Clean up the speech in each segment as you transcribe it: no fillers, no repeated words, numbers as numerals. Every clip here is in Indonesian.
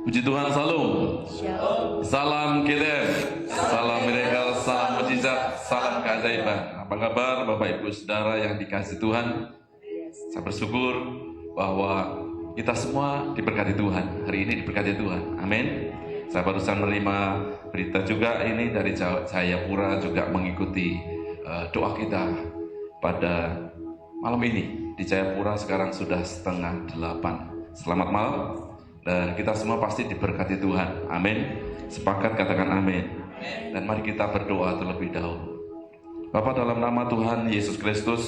Puji Tuhan, salam. Salam KTM, salam miracle, salam mujizat, salam keajaiban. Apa kabar Bapak Ibu Saudara yang dikasihi Tuhan? Saya bersyukur bahwa kita semua diberkati Tuhan. Hari ini diberkati Tuhan. Amin. Saya barusan menerima berita juga ini dari Jayapura, juga mengikuti doa kita pada malam ini. Di Jayapura sekarang sudah 7:30. Selamat malam. Dan kita semua pasti diberkati Tuhan. Amin. Sepakat katakan amin. Dan mari kita berdoa terlebih dahulu. Bapa, dalam nama Tuhan Yesus Kristus,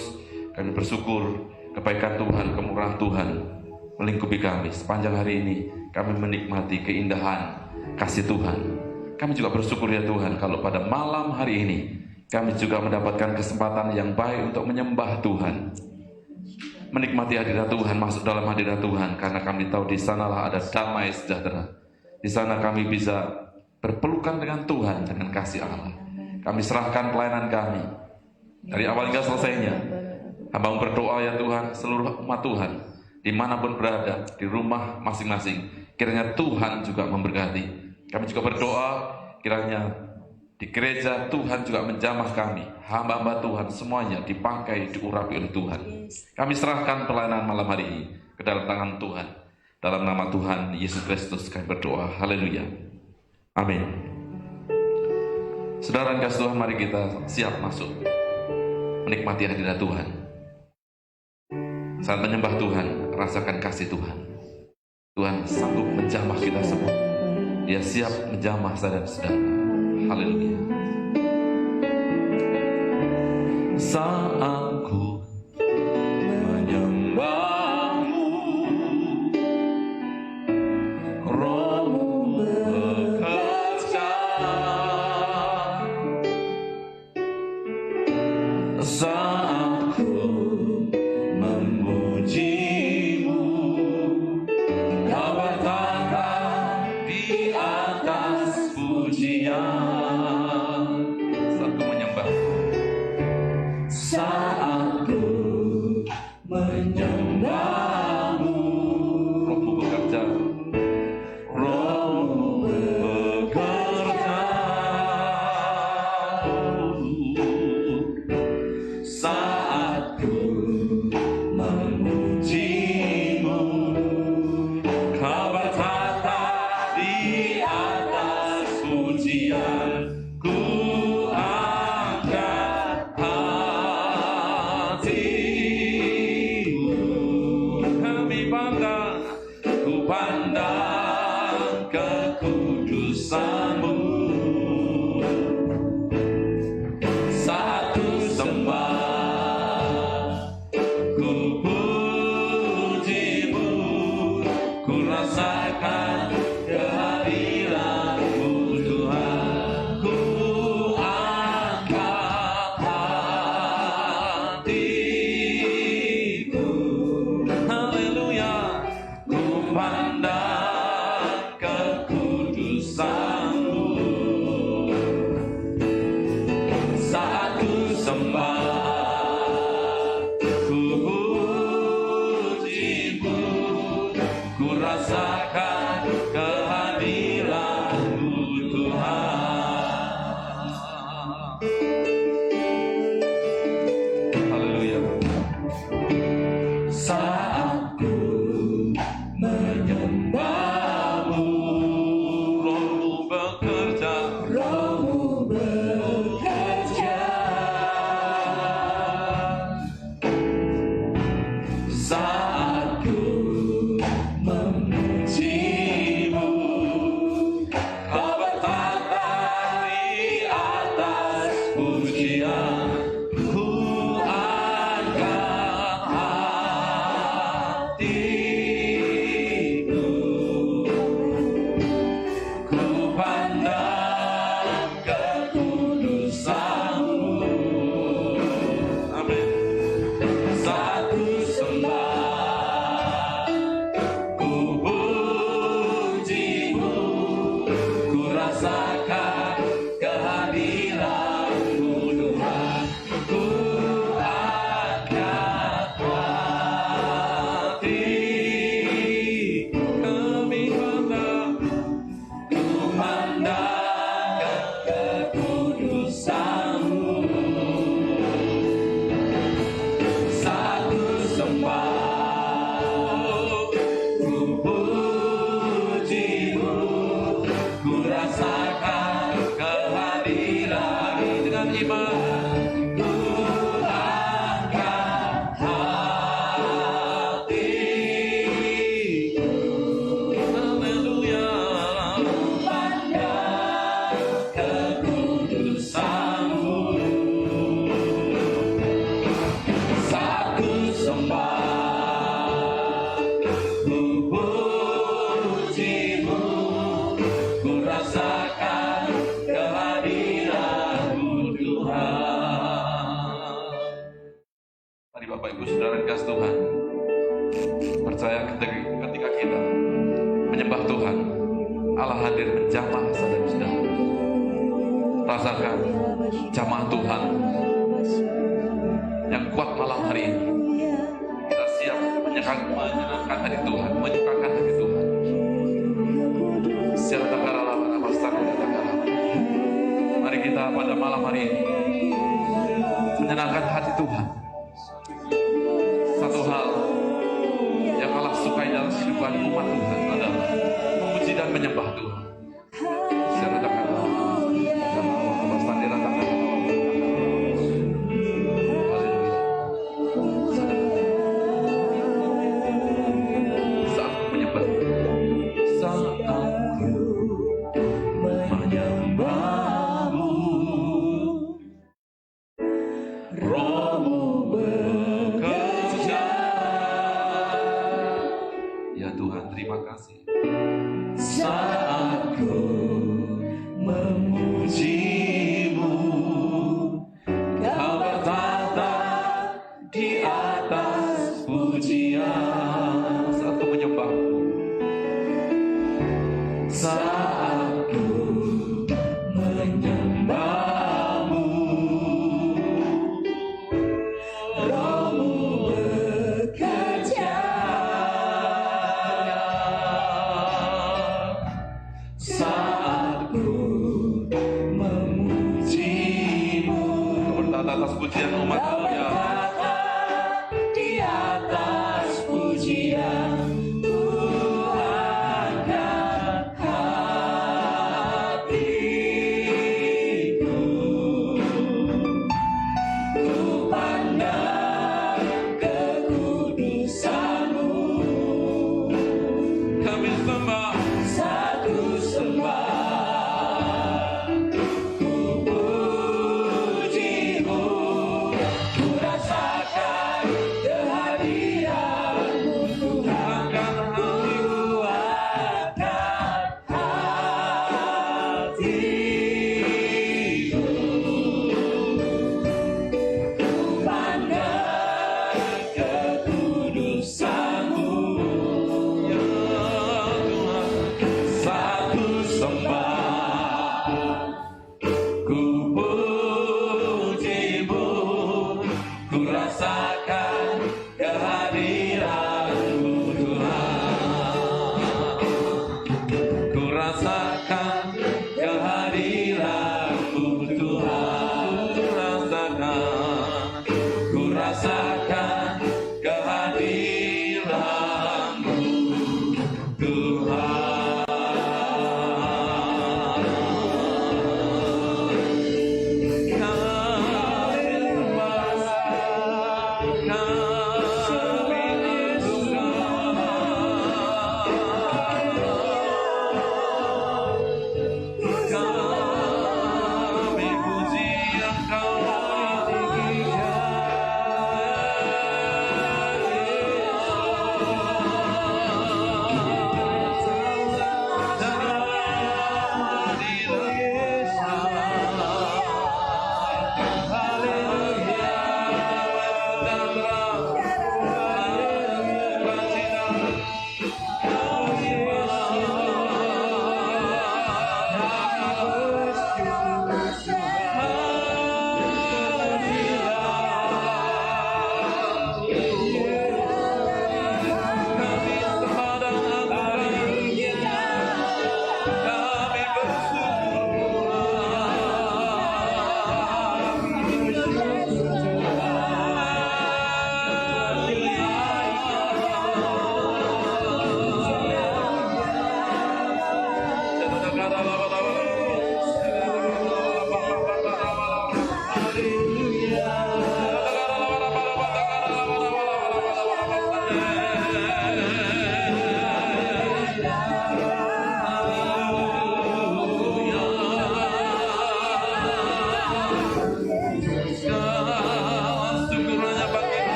kami bersyukur kebaikan Tuhan, kemurahan Tuhan melingkupi kami. Sepanjang hari ini kami menikmati keindahan kasih Tuhan. Kami juga bersyukur ya Tuhan, kalau pada malam hari ini kami juga mendapatkan kesempatan yang baik untuk menyembah Tuhan, menikmati hadirat Tuhan, masuk dalam hadirat Tuhan, karena kami tahu di sanalah ada damai sejahtera. Di sana kami bisa berpelukan dengan Tuhan, dengan kasih Allah. Kami serahkan pelayanan kami dari awal hingga selesainya. Hamba berdoa ya Tuhan, seluruh umat Tuhan dimanapun berada, di rumah masing-masing, kiranya Tuhan juga memberkati. Kami juga berdoa kiranya di gereja Tuhan juga menjamah kami, hamba-hamba Tuhan semuanya dipakai, diurapi oleh Tuhan. Kami serahkan pelayanan malam hari ini ke dalam tangan Tuhan. Dalam nama Tuhan Yesus Kristus kami berdoa. Haleluya. Amin. Saudara kasih Tuhan, mari kita siap masuk menikmati hadirat Tuhan. Saat menyembah Tuhan, rasakan kasih Tuhan. Tuhan sanggup menjamah kita semua. Dia siap menjamah saudara-saudara. Haleluya. Saat aku menyembahmu, Rohmu bekerja. Saat aku memujimu, Kau bertata di atas pujian. rasakan kehadiran-Mu Tuhan. Mari Bapak Ibu Saudara yang kasih Tuhan, percaya ketika kita menyembah Tuhan, Allah hadir menjamah saudara-saudara. Rasakan jamaah Tuhan yang kuat malam hari ini. Kita siap menyenangkan hati Tuhan, menyukakan hati Tuhan. Siapa takaralah, mari kita pada malam hari ini menyenangkan hati Tuhan. Satu hal yang Allah sukai dalam kehidupan umat Tuhan adalah memuji dan menyembah Tuhan. Siapa takaralah,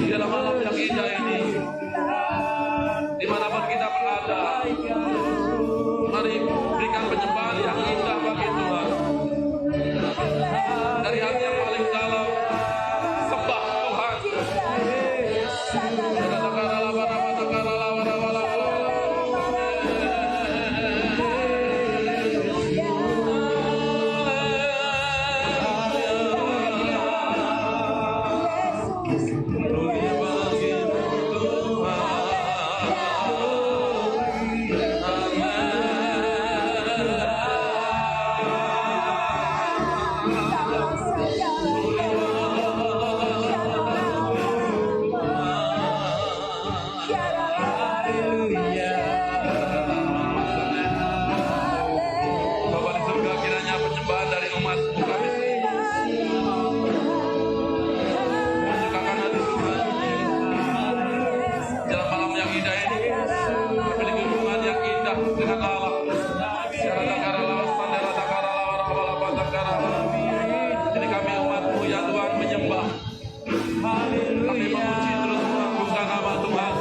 Dalam malam yang indah ini, dimanapun kita berada, mari berikan penyembahan yang indah bagi Tuhan. Dari hati yang paling dalam, sembah Tuhan. Bapa di surga, kiranya penyembahan dari umat-Mu kami menyukakan hati Tuhan. Dalam malam yang indah ini, memiliki hubungan yang indah dengan Allah. Jadi kami umat-Mu ya Tuhan menyembah. Kami memuji terus mengagungkan nama Tuhan.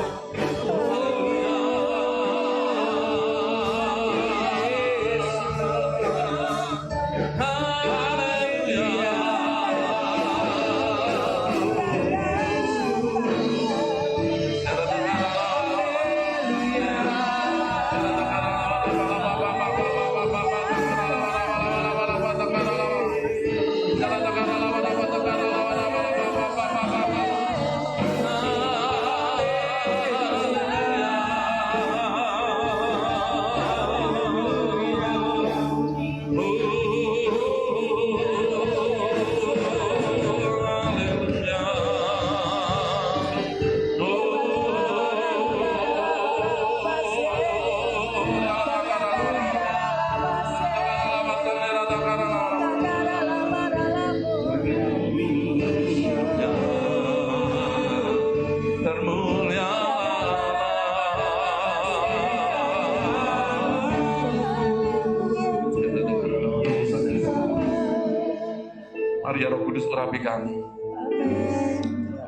Mari ya Roh Kudus urapi kami.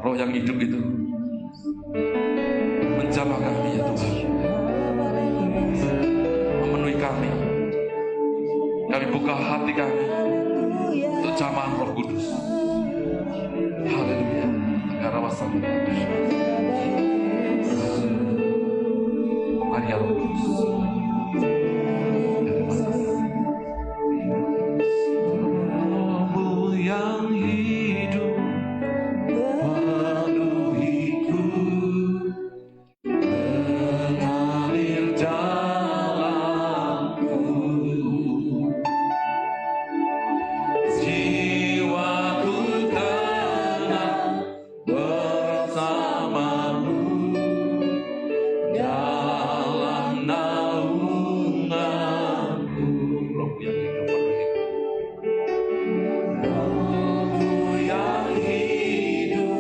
Roh yang hidup itu menjamah kami ya Tuhan, memenuhi kami. Kami buka hati kami untuk jamaah Roh Kudus. Haleluya. Negara wasam. Mari ya Roh Kudus. Yang hidup penuhiku, mengalir dalamku, jiwaku tenang bersamamu dalam naunganmu. Rohku yang hidup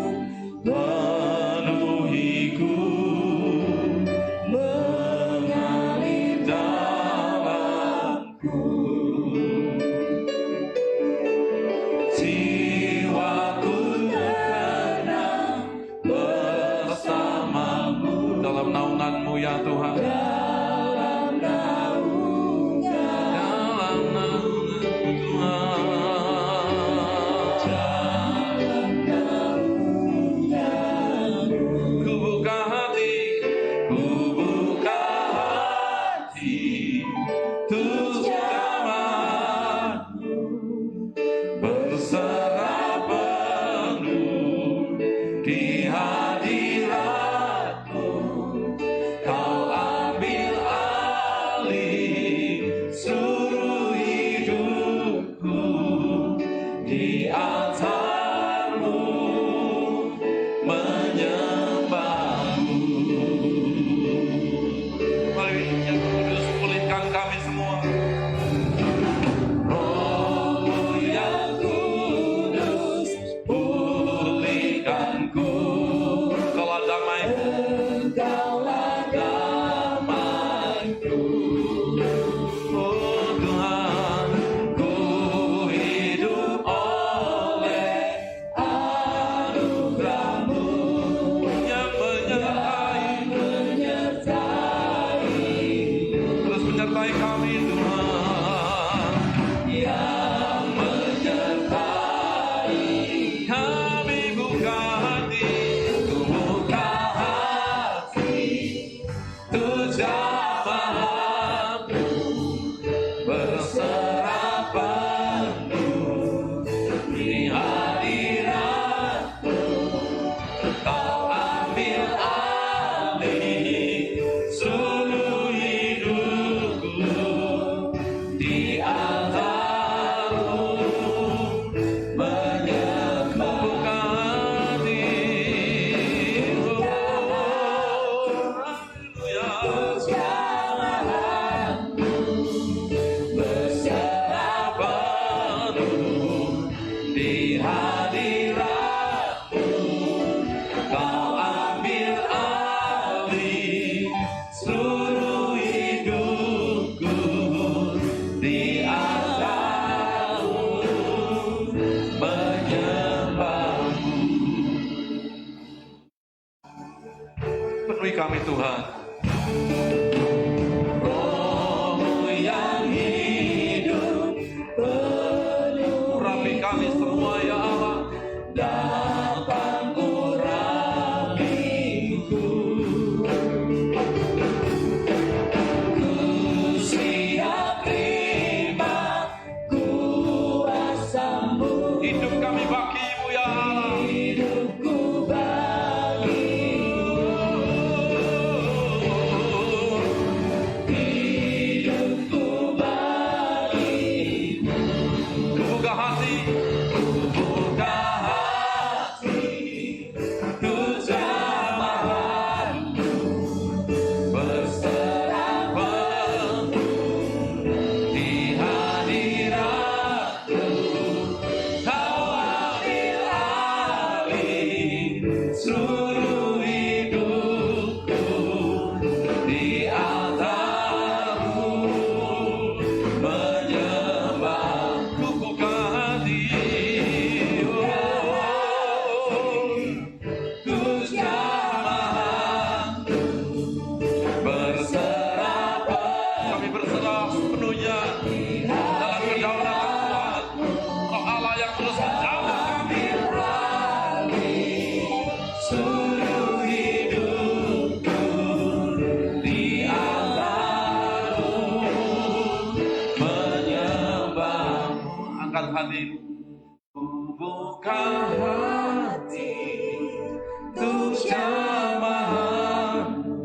ya Tuhan, dalam naungan Tuhan, ku buka hati untuk jamaah-Mu, berserah penuh di hadirat-Mu. Kau ambil alih seluruh hidupku, di altar-Mu menyembah-Mu. Mari yang kudus pulihkan kami semua. Roh yang kudus pulihkanku. Kaulah damaiku, Engkaulah damaiku. Oh Tuhan, menyertai kami Tuhan, yang menyertai kami. Buka hati, buka hati, tuh jamaah-Mu berserah penuh di hadirat-Mu. Kau ambil alih seluruh hidupku di altar-Mu, menyembah. Buka hati, oh, haleluya. Berserah penuh di hadirat-Mu. Kau ambil alih seluruh hidupku di altar-Mu, menyembah-Mu. Penuhi kami Tuhan, Roh-Mu yang hidup, urapi kami semua ya Allah. Datang urapiku, ku siap terima kuasa-Mu. Hidup kami bagi-Mu ya Allah. Hidupku bagi-Mu. Hidupku bagi-Mu. Buka hati, buka hati, ku jamaah-Mu berserah penuh di hadirat-Mu. Kau ambil alih seluruh hidupku di altar-Mu, menyembah-Mu. Buka hati, oh, ku jamaah-Mu berserah penuh. Kami berserah sepenuhnya dalam kedaulatan Tuhan. Roh Allah yang terus menjamah kami. Seluruh hidupku di altar-Mu, menyembah-Mu. Angkat hatimu. Buka hati, tuh jamaah-Mu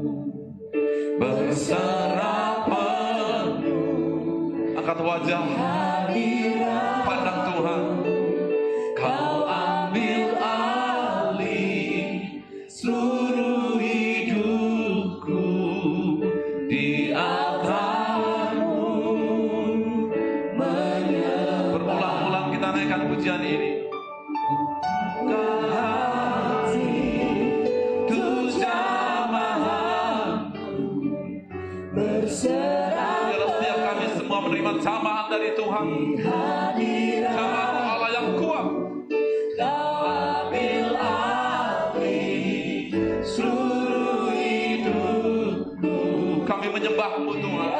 berserah penuh. Angkat wajah, pandang Tuhan. Kau ambil alih seluruh hidupku di altar-Mu, menyembah. Berulang-ulang kita naikkan pujian ini. Buka hati, tuh jamaah-Mu berserah. Biar setiap kami semua menerima jamahan dari Tuhan, jamahan Roh Allah yang kuat. Kau ambil alih seluruh hidupku. Kami menyembah-Mu Tuhan.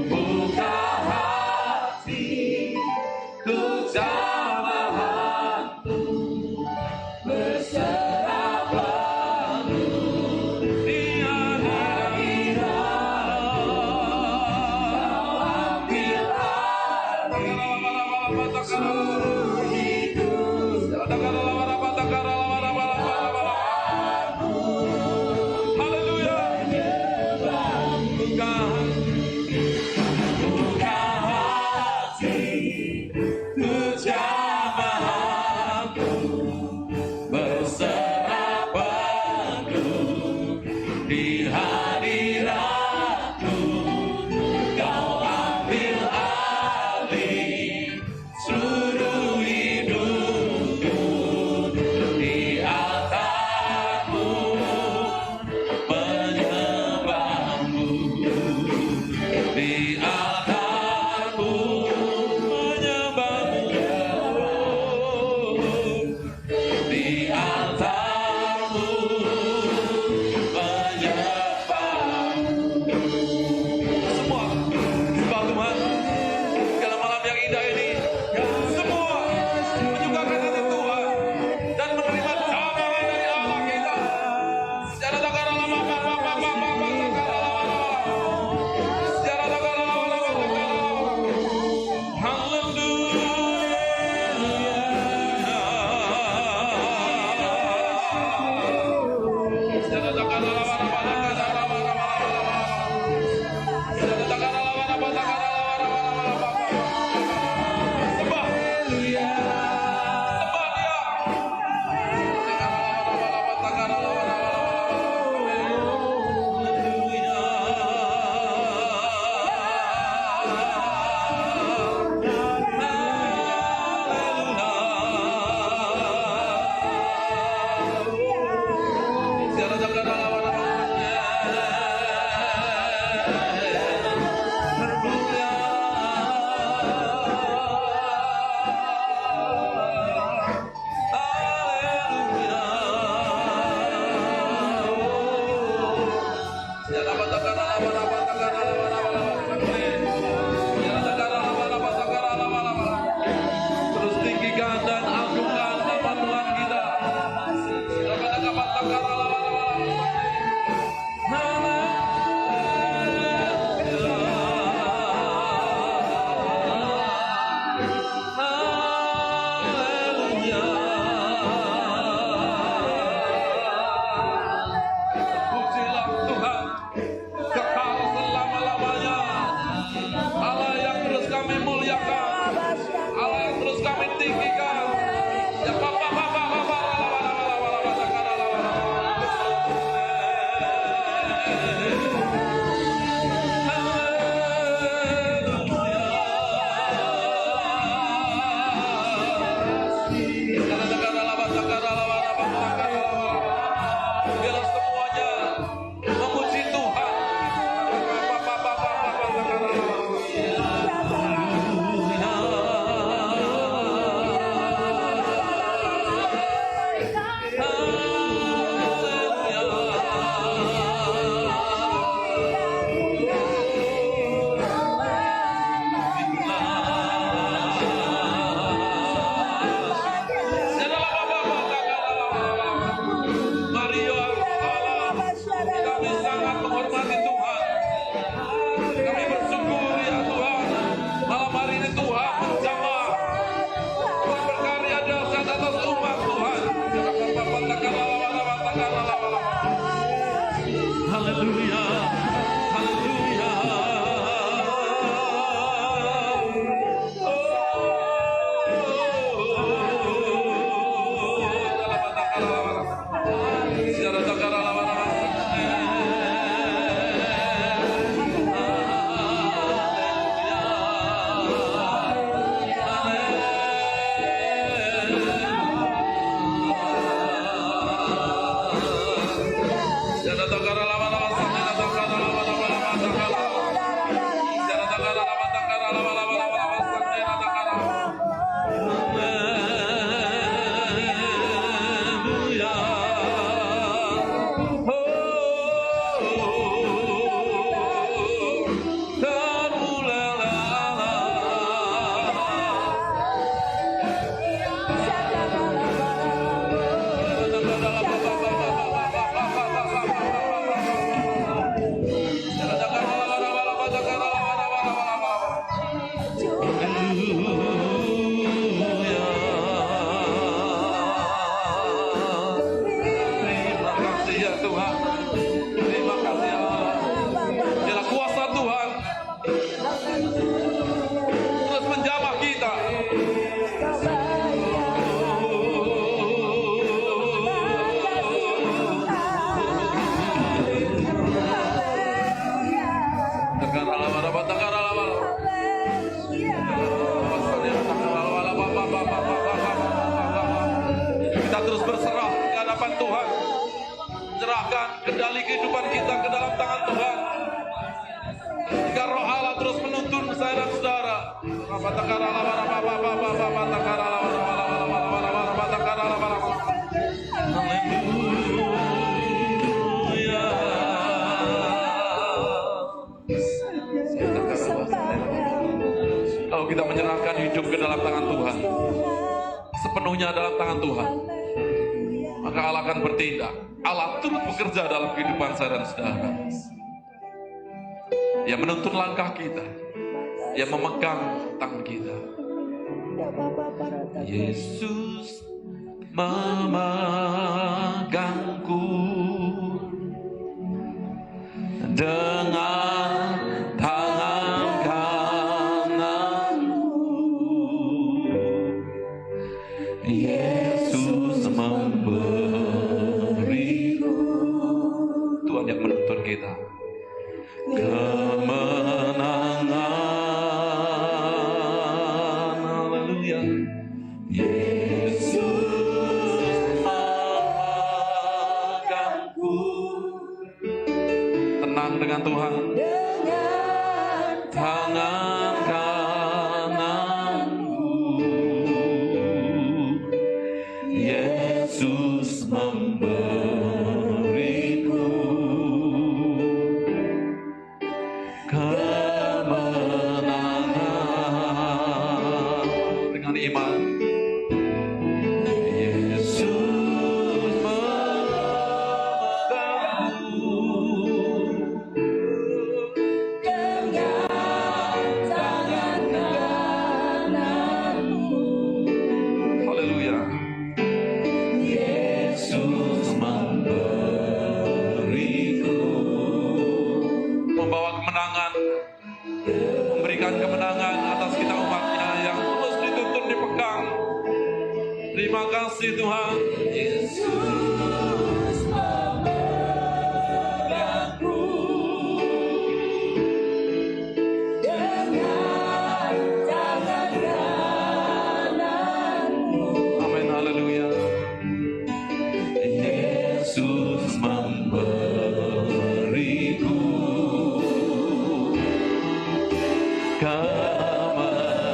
Buka hati, ku jamaah-Mu berserah penuh di hadirat-Mu. Kau ambil alih seluruh hidup. Haleluya, haleluya. Kita terus berserah di hadapan Tuhan, menyerahkan kendali kehidupan kita ke dalam tangan Tuhan. Jika Roh Allah terus menuntun saya dan saudara, lalu kita menyerahkan hidup ke dalam tangan Tuhan, sepenuhnya dalam tangan Tuhan, maka Allah akan bertindak. Allah turut bekerja dalam kehidupan saya dan saudara. Dia menuntun langkah kita, Dia memegang tangan kita. Yesus memegangku dengan tangan kananmu. Yesus memberiku, Tuhan yang menuntun kita, kemenangan. Haleluya. Yesus memegangku. Tenang dengan Tuhan. Dengan tangan kananmu. Yesus memberiku kemenangan. Dengan iman, Yesus memegangku dengan tangan kananmu. Haleluya. Yesus memberiku, membawa kemenangan, memberikan kemenangan atas kita umatnya yang terus dituntun dipegang. Terima kasih Tuhan. Yesus memegangku dengan tangan kananmu. Amin, haleluya. Yesus memberiku kemenangan.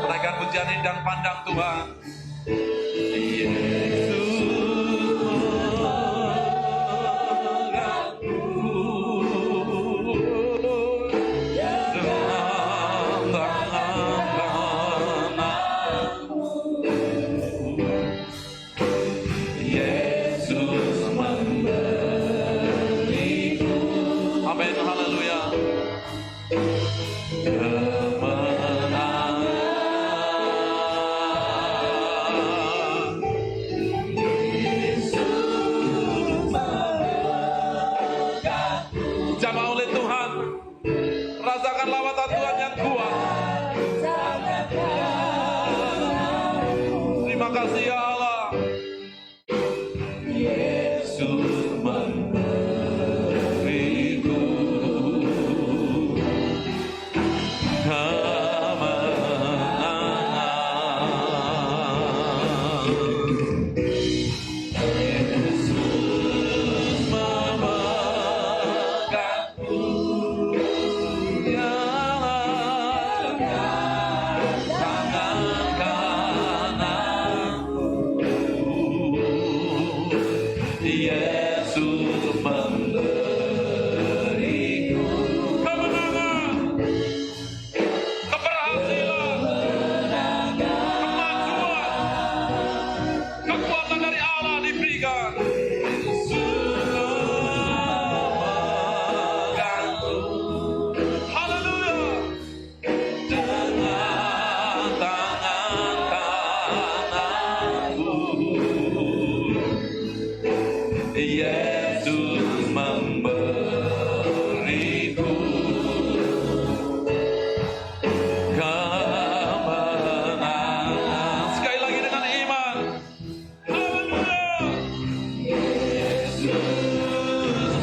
Naikkan pujian ini dan pandang Tuhan. Yesus memegangku dengan tangan kananmu. Yesus memberiku. Amin, haleluya. Kemenangan. Yesus memberiku kemenangan. Sekali lagi dengan iman. Haleluya. Yesus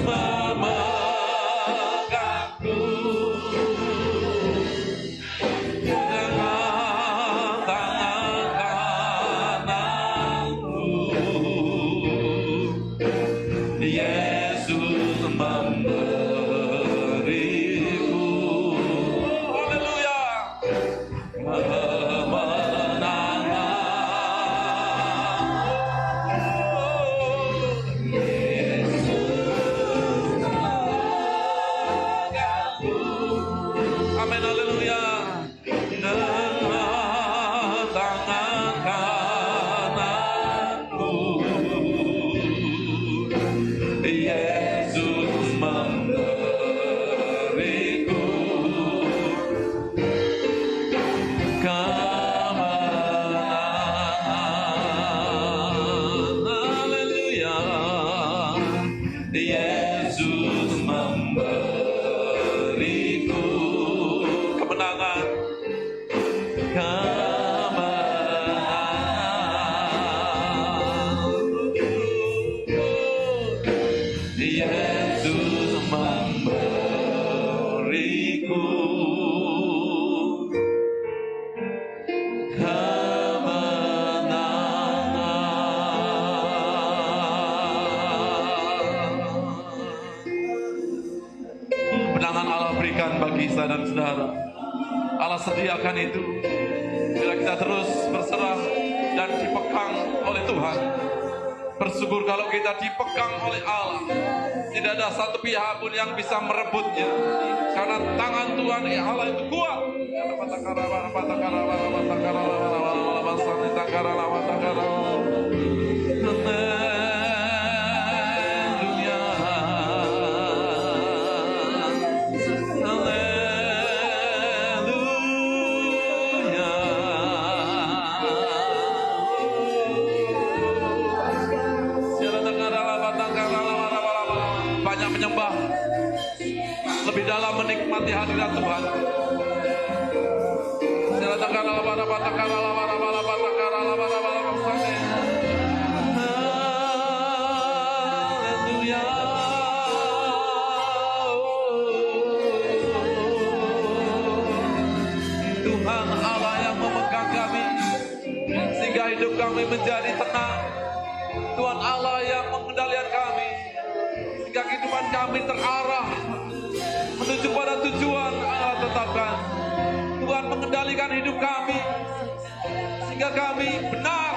memegangku dengan tangan kananku. Yesus memberiku, haleluya, kemenangan. Yesus menegangku. Amin, haleluya. Dengan tangan kananku, Yesus memberiku kemenangan. Haleluya. Yesus memberiku kemenangan. Yesus memberiku kemenangan. Allah berikan bagi saya dan saudara. Allah sediakan itu bila kita terus berserah dan dipegang oleh Tuhan. Bersyukur kalau kita dipegang oleh Allah. Tidak ada satu pihak pun yang bisa merebutnya. Karena tangan Tuhan Allah itu kuat. Banyak menyembah, lebih dalam menikmati hadirat Tuhan. Haleluya. Tuhan Allah yang memegang kami sehingga hidup kami menjadi tenang. Tuhan Allah yang mengendalikan kami sehingga kehidupan kami terarah menuju pada tujuan Allah tetapkan. Tuhan mengendalikan hidup kami sehingga kami benar.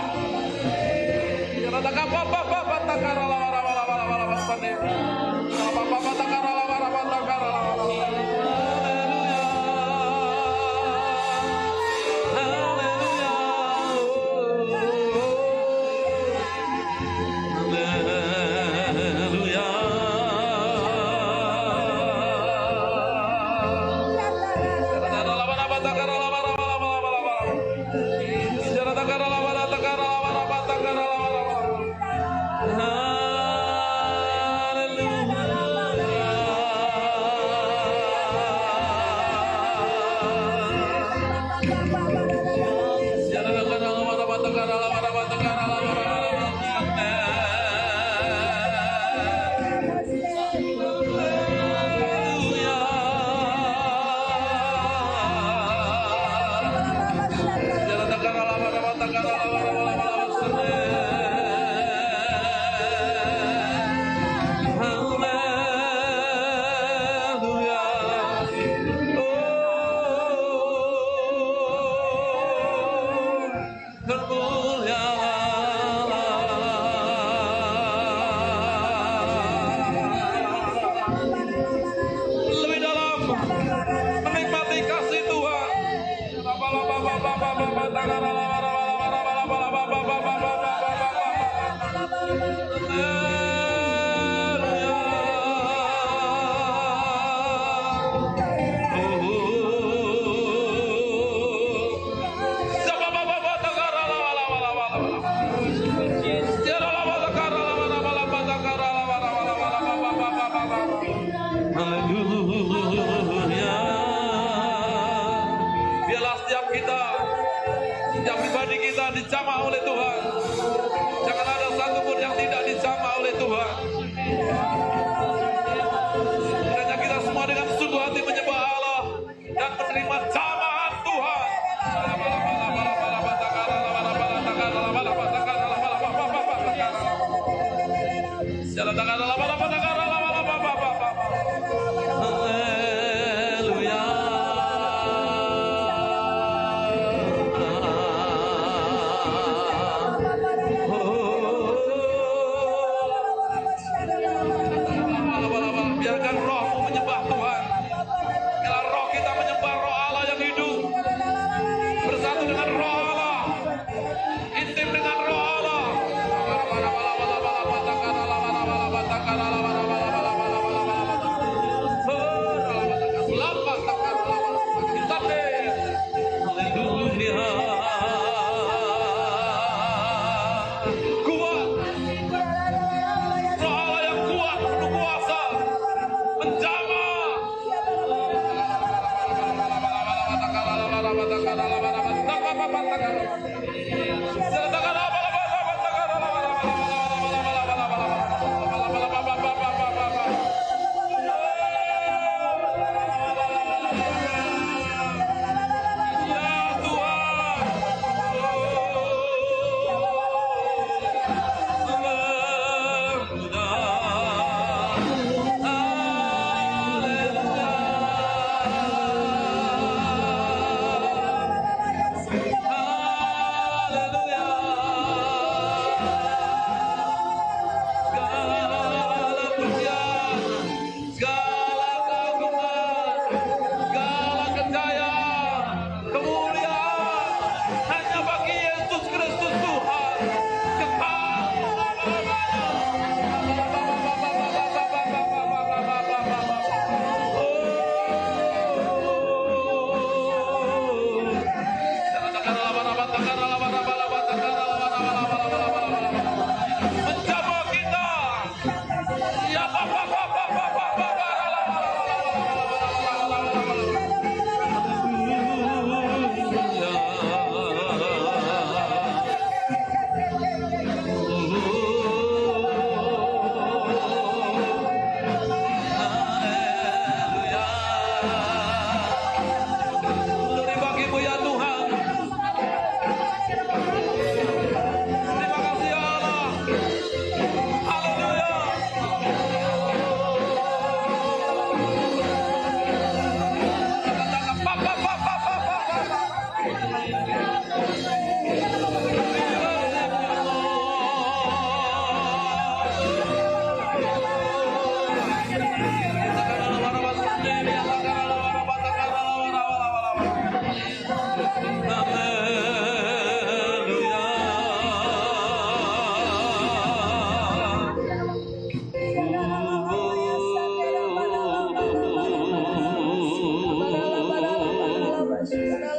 Tuhan. Jangan ada satupun yang tidak dijamah oleh Tuhan. Kiranya kita semua dengan sungguh hati menyembah Allah dan menerima jamahan Tuhan. Biarkan rohmu menyembah Tuhan. Bila roh kita menyembah roh Allah yang hidup, bersatu dengan roh Allah, intim dengan roh Allah.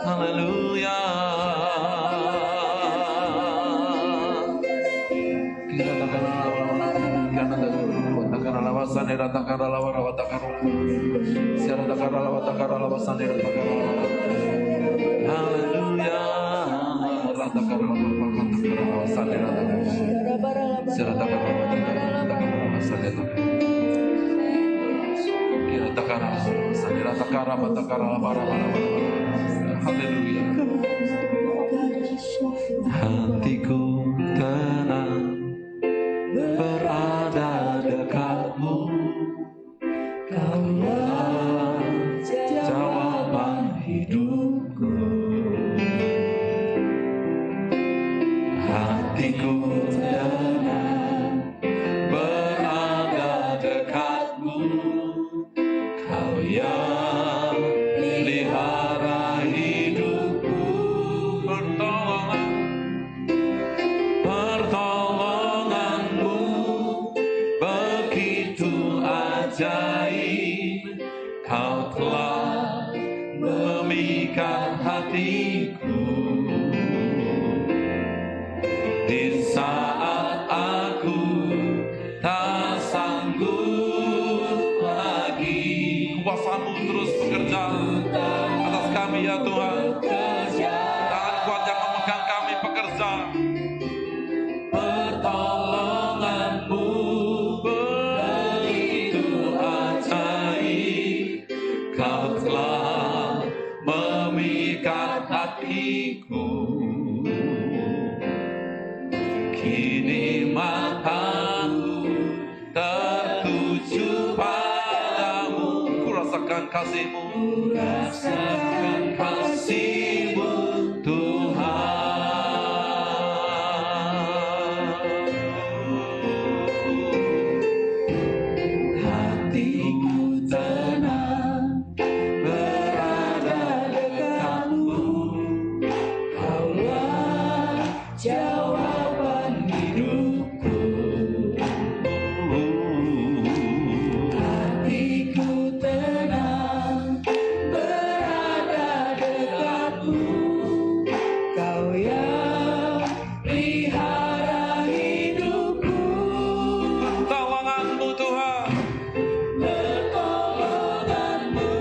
Haleluya. Hatiku tenang berada dekatmu, Kaulah jawaban hidupku. Hatiku tenang berada dekatmu, Kau yang pelihara hidupku. Pertolonganmu begitu ajaib, Kau telah memikat hatiku. Di saat aku tak sanggup lagi, kuasa-Mu terus bekerja atas kami ya Tuhan. Tangan kuat yang memegang kami bekerja. Kini mataku tertuju padamu. Ku rasakan kasih-Mu, rasakan kasih-Mu Tuhan. Hatiku tenang berada dekatmu. Kaulah jawaban hidupku. Hatiku tenang berada dekatmu. Kau yang pelihara hidupku. Tolonganmu Tuhan, pertolonganmu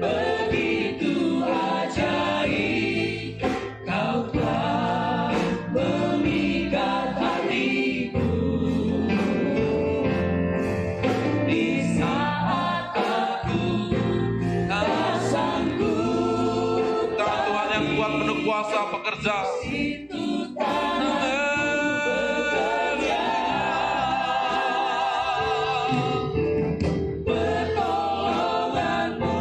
begitu ajaib. Kau telah memikat hatiku. Di saat aku tak sanggup, Tuhan yang kuat penuh kuasa bekerja. Itu bekerja. Pertolonganmu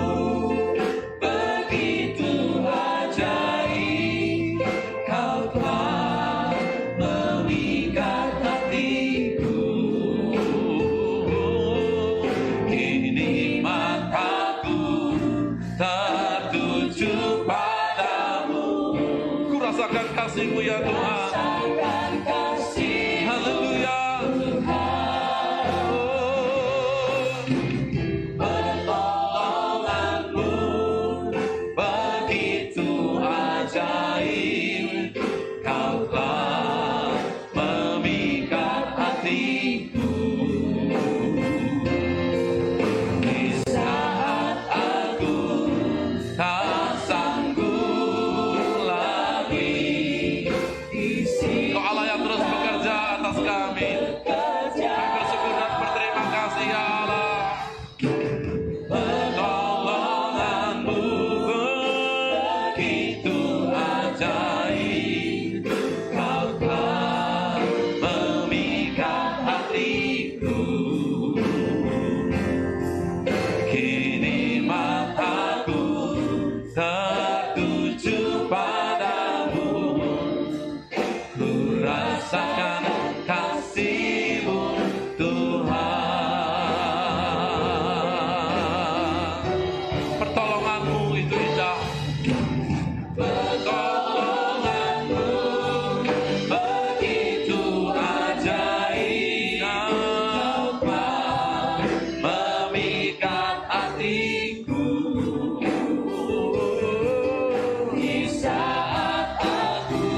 begitu ajaib. Kau telah memikat hatiku. Kini mataku tertuju padamu. Ku rasakan kasih-Mu ya Tuhan. Rasakan kasih. Haleluya. Pertolonganmu begitu ajaib. Kau telah memikat hatiku. Di saat aku tak sanggup lagi, Kau Allah yang terus bekerja atas kami. Kami bersyukur dan berterima kasih ya Allah. Pertolonganmu begitu ajaib. Kau telah memikat hatiku. Kini mataku tertuju padamu. Ku rasakan kasih-Mu Tuhan. Pertolongan-Mu itu indah. Pertolongan-Mu begitu ajaib. Kau telah memikat hatiku. Di saat aku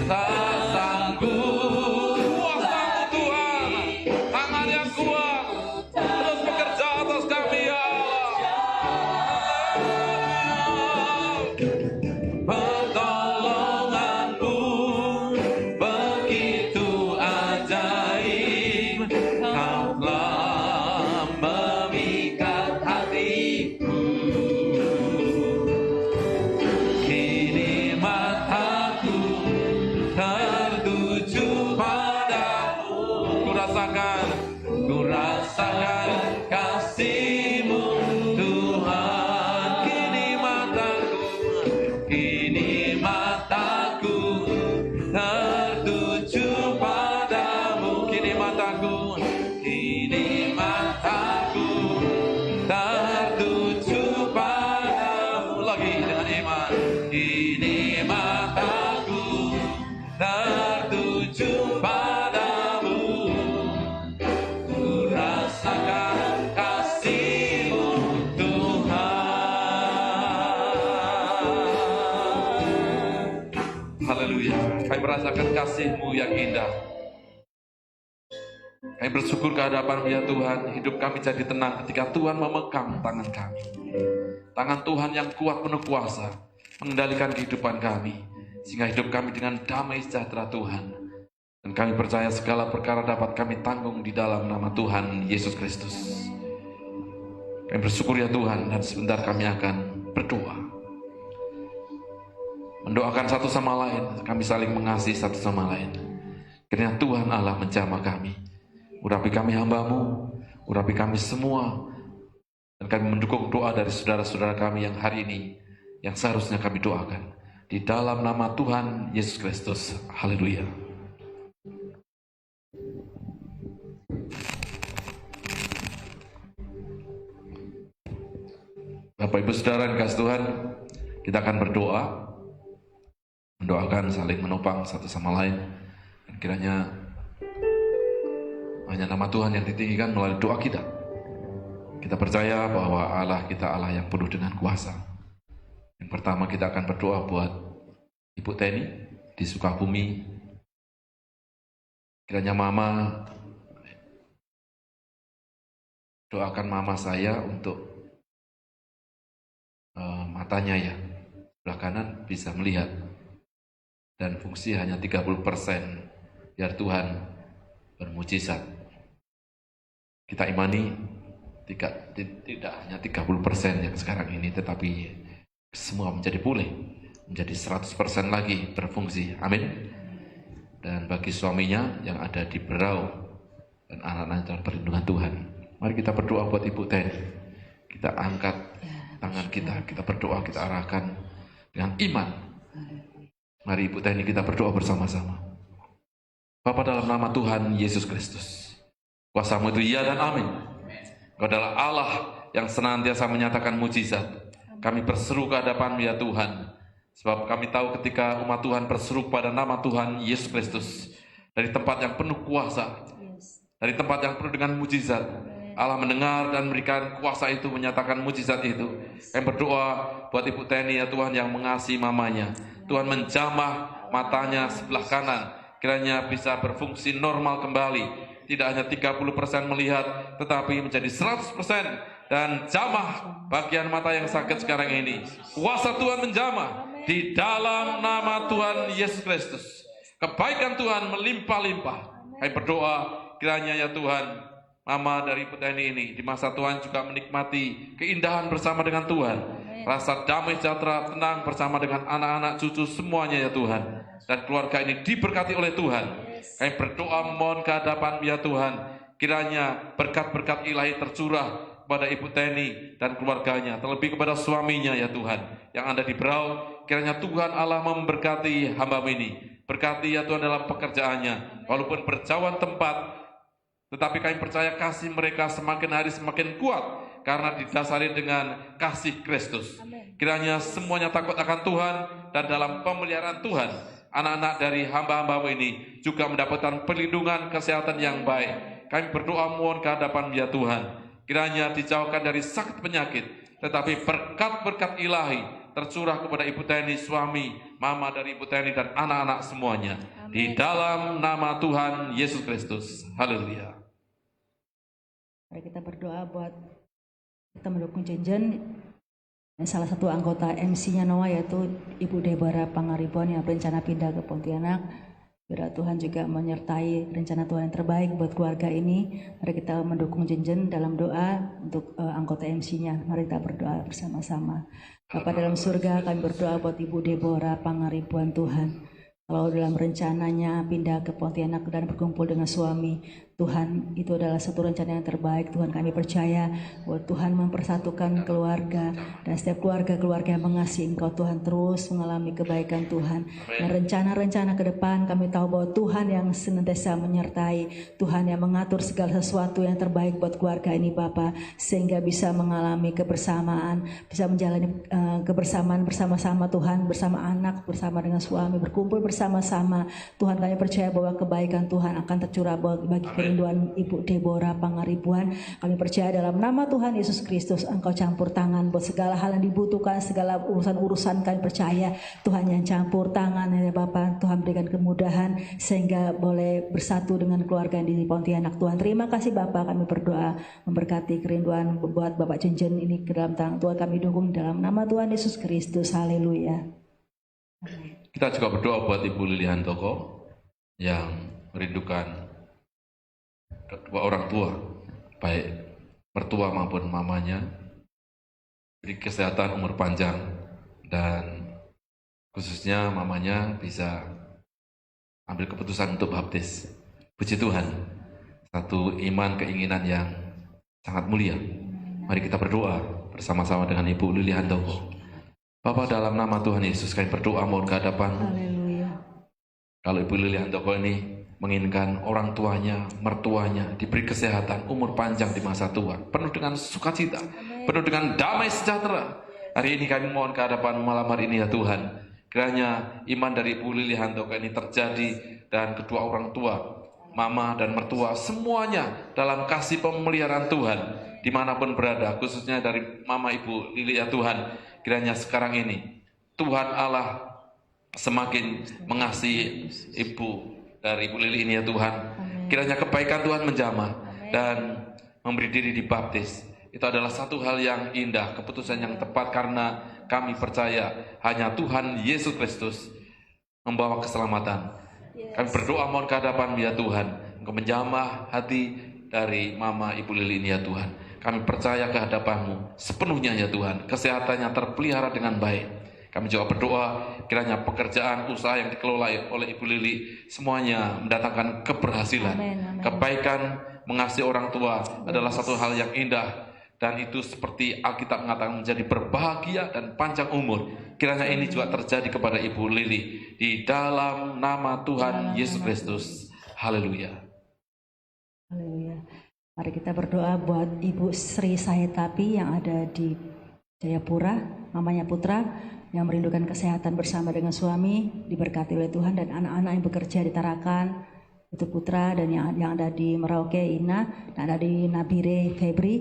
tak sanggup, kuasa-Mu Tuhan, tangan yang kuat terus bekerja atas kami ya Allah. Pertolongan-Mu begitu ajaib. Kau telah memikat hatiku. Kini mataku tertuju padamu. Ku rasakan kasih-Mu Tuhan. Kini mataku tertuju padamu. Kini mataku tertuju padamu. Lagi dengan iman. Kini mataku tertuju padamu. Ku rasakan kasih-Mu Tuhan. Haleluya. Kami merasakan kasih-Mu yang indah. Kami bersyukur kehadapan-Mu ya Tuhan. Hidup kami jadi tenang ketika Tuhan memegang tangan kami. Tangan Tuhan yang kuat penuh kuasa mengendalikan kehidupan kami, sehingga hidup kami dengan damai sejahtera Tuhan. Dan kami percaya segala perkara dapat kami tanggung di dalam nama Tuhan Yesus Kristus. Kami bersyukur ya Tuhan, dan sebentar kami akan berdoa. Mendoakan satu sama lain, kami saling mengasihi satu sama lain. Kiranya Tuhan Allah menjamah kami. Urapi kami hamba-Mu, urapi kami semua. Dan kami mendukung doa dari saudara-saudara kami yang hari ini, yang seharusnya kami doakan. Di dalam nama Tuhan Yesus Kristus. Haleluya. Bapak Ibu Saudara yang kasih Tuhan, kita akan berdoa, mendoakan saling menopang satu sama lain. Dan kiranya hanya nama Tuhan yang ditinggikan melalui doa kita. Kita percaya bahwa Allah kita Allah yang penuh dengan kuasa. Yang pertama kita akan berdoa buat Ibu Teni di Sukabumi. Kiranya Mama, doakan Mama saya untuk matanya ya, sebelah kanan bisa melihat. Dan fungsi hanya 30%, biar Tuhan bermujizat. Kita imani tidak hanya 30% yang sekarang ini, tetapi semua menjadi pulih, menjadi 100% lagi berfungsi. Amin. Dan bagi suaminya yang ada di Berau dan anak-anak dalam perlindungan Tuhan, mari kita berdoa buat Ibu Teni. Kita angkat tangan kita berdoa, kita arahkan dengan iman. Mari Ibu Teni kita berdoa bersama-sama. Bapa, dalam nama Tuhan Yesus Kristus, kuasa-Mu itu ya dan amin. Engkau adalah Allah yang senantiasa menyatakan mujizat. Kami berseru ke hadapan-Mu ya Tuhan, sebab kami tahu ketika umat Tuhan berseru pada nama Tuhan Yesus Kristus, dari tempat yang penuh kuasa, dari tempat yang penuh dengan mujizat, Allah mendengar dan memberikan kuasa itu, menyatakan mujizat itu. Kami berdoa buat Ibu Teni ya Tuhan yang mengasihi mamanya. Tuhan menjamah matanya sebelah kanan, kiranya bisa berfungsi normal kembali. Tidak hanya 30% melihat, tetapi menjadi 100%. Dan jamah bagian mata yang sakit sekarang ini. Kuasa Tuhan menjamah di dalam nama Tuhan Yesus Kristus. Kebaikan Tuhan melimpah-limpah. Kami berdoa kiranya ya Tuhan, Mama dari Ibu Teni ini di masa Tuhan juga menikmati keindahan bersama dengan Tuhan. Rasa damai sejahtera, tenang bersama dengan anak-anak cucu semuanya ya Tuhan. Dan keluarga ini diberkati oleh Tuhan. Kami berdoa mohon ke hadapan ya Tuhan, kiranya berkat-berkat ilahi tercurah kepada Ibu Teni dan keluarganya, terlebih kepada suaminya ya Tuhan yang ada di Berau. Kiranya Tuhan Allah memberkati hamba ini. Berkati ya Tuhan dalam pekerjaannya, walaupun berjauhan tempat, tetapi kami percaya kasih mereka semakin hari semakin kuat karena didasari dengan kasih Kristus. Kiranya semuanya takut akan Tuhan dan dalam pemeliharaan Tuhan, anak-anak dari hamba-hamba ini juga mendapatkan perlindungan kesehatan yang baik. Kami berdoa mohon ke hadapan ya Tuhan, kiranya dijauhkan dari sakit penyakit, tetapi berkat-berkat ilahi tercurah kepada Ibu Teni, suami, mama dari Ibu Teni dan anak-anak semuanya. Di dalam nama Tuhan Yesus Kristus. Haleluya. Mari kita berdoa buat kita mendukung Jenjen. Salah satu anggota MC-nya Noah yaitu Ibu Deborah Pangaribuan yang berencana pindah ke Pontianak. Biar Tuhan juga menyertai rencana Tuhan yang terbaik buat keluarga ini. Mari kita mendukung Jenjen dalam doa untuk anggota MC-nya. Mari kita berdoa bersama-sama. Bapa dalam surga, kami berdoa buat Ibu Deborah Pangaribuan Tuhan. Kalau dalam rencananya pindah ke Pontianak dan berkumpul dengan suami, Tuhan itu adalah satu rencana yang terbaik. Tuhan, kami percaya bahwa Tuhan mempersatukan keluarga dan setiap keluarga yang mengasihi Engkau, Tuhan, terus mengalami kebaikan Tuhan. Dan rencana-rencana ke depan kami tahu bahwa Tuhan yang senantiasa menyertai, Tuhan yang mengatur segala sesuatu yang terbaik buat keluarga ini Bapa, sehingga bisa mengalami kebersamaan, bisa menjalani kebersamaan bersama-sama Tuhan, bersama anak, bersama dengan suami, berkumpul bersama-sama. Tuhan, kami percaya bahwa kebaikan Tuhan akan tercurah bagi kerinduan Ibu Deborah Pangaribuan. Kami percaya dalam nama Tuhan Yesus Kristus, Engkau campur tangan buat segala hal yang dibutuhkan, segala urusan-urusan. Kami percaya Tuhan yang campur tangan ya Bapak. Tuhan berikan kemudahan sehingga boleh bersatu dengan keluarga yang di Pontianak. Tuhan, terima kasih Bapak. Kami berdoa memberkati kerinduan buat Bapak Jenjen ini ke dalam tangan Tuhan. Kami dukung dalam nama Tuhan Yesus Kristus. Haleluya. Kita juga berdoa buat Ibu Lilian Toko yang merindukan kedua orang tua, baik mertua maupun mamanya, beri kesehatan, umur panjang, dan khususnya mamanya bisa ambil keputusan untuk baptis. Puji Tuhan, satu iman keinginan yang sangat mulia. Mari kita berdoa bersama-sama dengan Ibu Lili Handoko. Bapa, dalam nama Tuhan Yesus kami berdoa mohon ke hadapan-Mu. Haleluya. Kalau Ibu Lili Handoko ini menginginkan orang tuanya, mertuanya diberi kesehatan, umur panjang di masa tua, penuh dengan sukacita, penuh dengan damai sejahtera. Hari ini kami mohon ke hadapan malam hari ini ya Tuhan. Kiranya iman dari Ibu Lili Handoko ini terjadi dan kedua orang tua, mama dan mertua, semuanya dalam kasih pemeliharaan Tuhan dimanapun berada, khususnya dari mama Ibu Lili ya Tuhan. Kiranya sekarang ini Tuhan Allah semakin mengasihi Ibu dari Ibu Lili ini ya Tuhan. Kiranya kebaikan Tuhan menjamah dan memberi diri dibaptis. Itu adalah satu hal yang indah, keputusan yang tepat, karena kami percaya hanya Tuhan Yesus Kristus membawa keselamatan. Kami berdoa mohon ke hadapan ya Tuhan, Engkau menjamah hati dari mama Ibu Lili ini ya Tuhan. Kami percaya ke hadapan-Mu sepenuhnya ya Tuhan, kesehatannya terpelihara dengan baik. Kami juga berdoa kiranya pekerjaan usaha yang dikelola oleh Ibu Lili semuanya mendatangkan keberhasilan. Kebaikan mengasihi orang tua adalah satu hal yang indah, dan itu seperti Alkitab mengatakan menjadi berbahagia dan panjang umur. Kiranya ini juga terjadi kepada Ibu Lili di dalam nama Tuhan Yesus Kristus. Haleluya. Haleluya. Mari kita berdoa buat Ibu Sri Sayetapi yang ada di Jayapura, mamanya Putra, yang merindukan kesehatan bersama dengan suami, diberkati oleh Tuhan, dan anak-anak yang bekerja di Tarakan, itu Putra, dan yang ada di Merauke, Ina, dan ada di Nabire, Febri.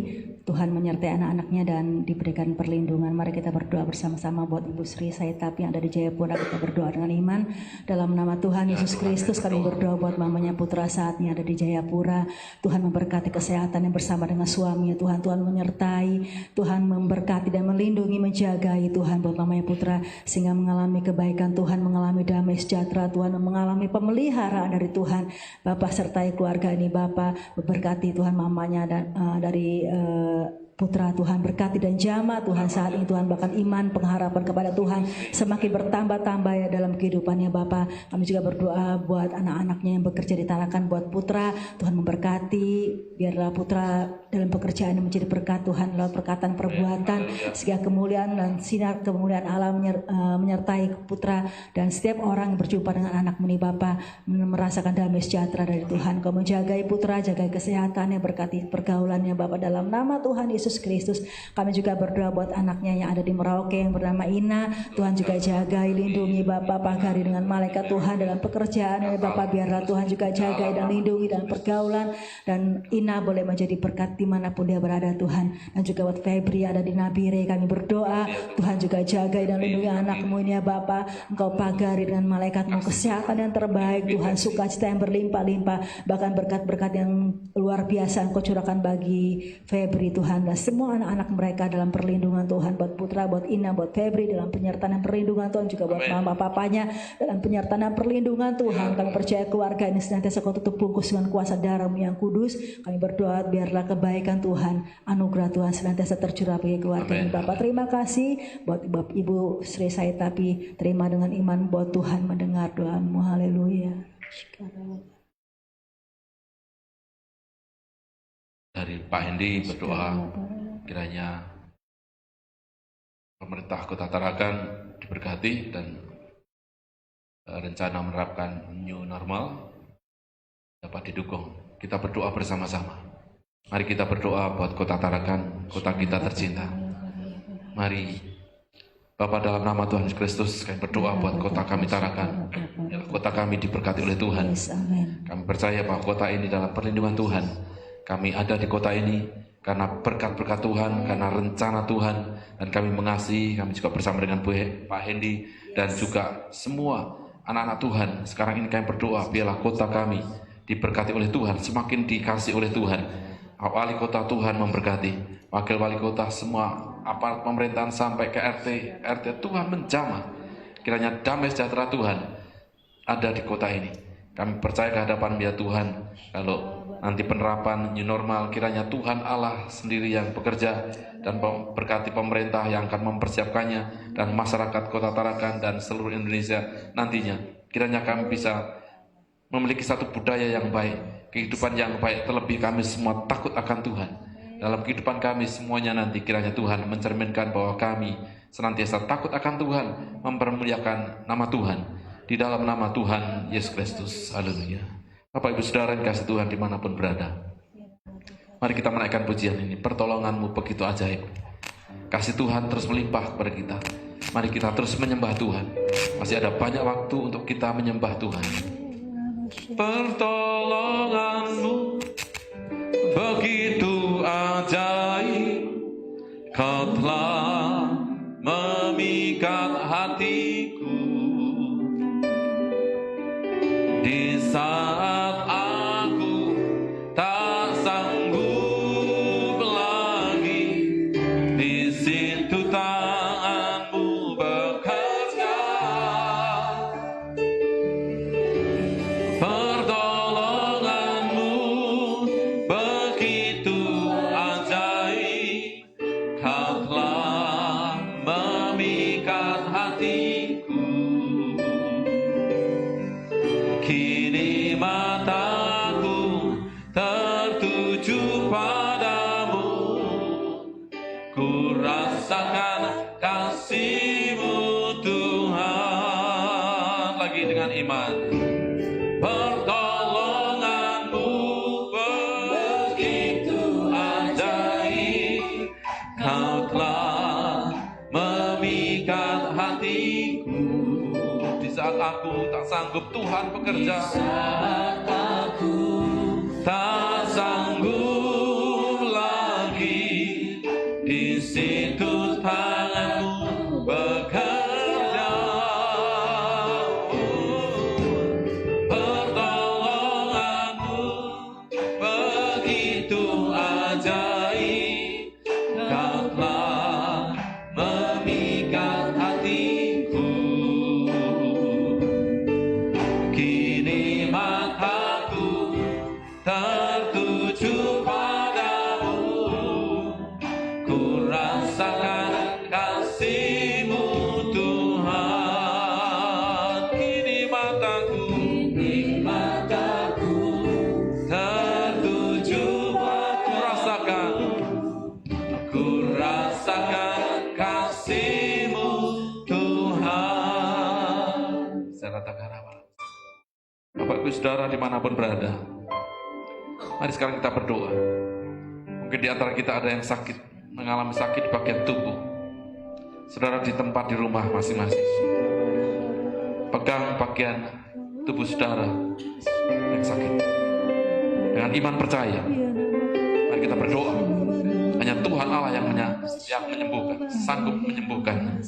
Tuhan menyertai anak-anaknya dan diberikan perlindungan. Mari kita berdoa bersama-sama buat Ibu Sri Sayetapi yang ada di Jayapura. Kita berdoa dengan iman dalam nama Tuhan Yesus Kristus. Kami berdoa buat mamanya Putra saatnya ada di Jayapura. Tuhan memberkati kesehatan yang bersama dengan suaminya. Tuhan menyertai, Tuhan memberkati dan melindungi, menjagai Tuhan buat mamanya Putra, sehingga mengalami kebaikan Tuhan, mengalami damai sejahtera Tuhan, mengalami pemeliharaan dari Tuhan. Bapa sertai keluarga ini, Bapa memberkati Tuhan mamanya dan dari Putra, Tuhan berkati dan jamah Tuhan saat ini Tuhan, bahkan iman pengharapan kepada Tuhan semakin bertambah-tambah ya dalam kehidupannya Bapa. Kami juga berdoa buat anak-anaknya yang bekerja di Tarakan, buat Putra, Tuhan memberkati, biarlah Putra dalam pekerjaan menjadi berkat Tuhan lewat perkataan perbuatan, sehingga kemuliaan dan sinar kemuliaan Allah menyertai Putra dan setiap orang yang berjumpa dengan anakmu ini Bapa, merasakan damai sejahtera dari Tuhan. Kau menjagai Putra, jagai kesehatannya, berkati pergaulannya Bapa, dalam nama Tuhan Yesus Kristus. Kami juga berdoa buat anaknya yang ada di Merauke yang bernama Ina. Tuhan juga jagai, lindungi Bapak, pagari dengan malaikat Tuhan dalam pekerjaan ya Bapak. Biarlah Tuhan juga jagai dan lindungi dalam pergaulan, dan Ina boleh menjadi berkat dimanapun dia berada Tuhan. Dan juga buat Febri ada di Nabire, kami berdoa Tuhan juga jagai dan lindungi anakmu ini ya Bapak. Engkau pagari dengan malaikatmu kesehatan yang terbaik Tuhan, sukacita yang berlimpah-limpah, bahkan berkat-berkat yang luar biasa Engkau curahkan bagi Febri Tuhan, dan semua anak-anak mereka dalam perlindungan Tuhan, buat Putra, buat Ina, buat Febri dalam penyertaan dan perlindungan Tuhan, juga buat mama papanya dalam penyertaan dan perlindungan Tuhan. Kami percaya keluarga ini senantiasa Kau tutup bungkus dengan kuasa darah-Mu yang kudus. Kami berdoa biarlah kebaikan Tuhan, anugerah Tuhan senantiasa tercurah bagi keluarga ini Bapak. Terima kasih buat Ibu Sri Sayetapi, terima dengan iman buat Tuhan mendengar doa-Mu. Haleluya. Dari Pak Hendi berdoa kiranya pemerintah Kota Tarakan diberkati dan rencana menerapkan new normal dapat didukung. Kita berdoa bersama-sama. Mari kita berdoa buat Kota Tarakan, kota kita tercinta. Mari Bapa, dalam nama Tuhan Yesus Kristus, kami berdoa buat kota kami Tarakan. Kota kami diberkati oleh Tuhan. Kami percaya bahwa kota ini dalam perlindungan Tuhan. Kami ada di kota ini karena berkat-berkat Tuhan, karena rencana Tuhan, dan kami mengasihi. Kami juga bersama dengan Pak Hendi dan juga semua anak-anak Tuhan. Sekarang ini kami berdoa, biarlah kota kami diberkati oleh Tuhan, semakin dikasih oleh Tuhan. Wali kota Tuhan memberkati, wakil wali kota, semua aparat pemerintahan sampai ke RT Tuhan menjamah. Kiranya damai sejahtera Tuhan ada di kota ini. Kami percaya kehadapan ya Tuhan, kalau nanti penerapan new normal, kiranya Tuhan Allah sendiri yang bekerja dan berkati pemerintah yang akan mempersiapkannya, dan masyarakat Kota Tarakan dan seluruh Indonesia nantinya. Kiranya kami bisa memiliki satu budaya yang baik, kehidupan yang baik. Terlebih kami semua takut akan Tuhan. Dalam kehidupan kami semuanya nanti kiranya Tuhan mencerminkan bahwa kami senantiasa takut akan Tuhan, mempermuliakan nama Tuhan di dalam nama Tuhan Yesus Kristus. Haleluya. Bapak Ibu Saudara yang kasih Tuhan dimanapun berada, mari kita menaikkan pujian ini. Pertolongan-Mu begitu ajaib, kasih Tuhan terus melimpah kepada kita. Mari kita terus menyembah Tuhan. Masih ada banyak waktu untuk kita menyembah Tuhan. Pertolongan-Mu begitu ajaib, Kau telah memikat hatiku. Di saat aku tak sanggup lagi, di situ tangan-Mu bekerja. Pertolongan-Mu begitu ajaib, Kau telah memikat hatiku. Kini mataku tertuju padamu, ku rasakan kasih-Mu Tuhan. Lagi dengan iman. Pertolongan-Mu begitu ajaib, Kau telah memikat hatiku. Di saat aku tak sanggup, Tuhan bekerja. Di saat aku tak sanggup lagi, di situ tangan-Mu bekerja. Pertolongan-Mu begitu ajaib, Kau telah memikat hatiku. Kini mataku tertuju padamu, ku rasakan kasih-Mu Tuhan. Kini mataku tertuju padamu, ku rasakan kasih-Mu Tuhan. Secara takaraba. Bapak Ibu Saudara dimanapun berada, mari sekarang kita berdoa. Mungkin di antara kita ada yang sakit, mengalami sakit di bagian tubuh. Saudara di tempat di rumah masing-masing, pegang bagian tubuh saudara yang sakit. Dengan iman percaya, mari kita berdoa. Hanya Tuhan Allah yang menyembuhkan, sanggup menyembuhkan.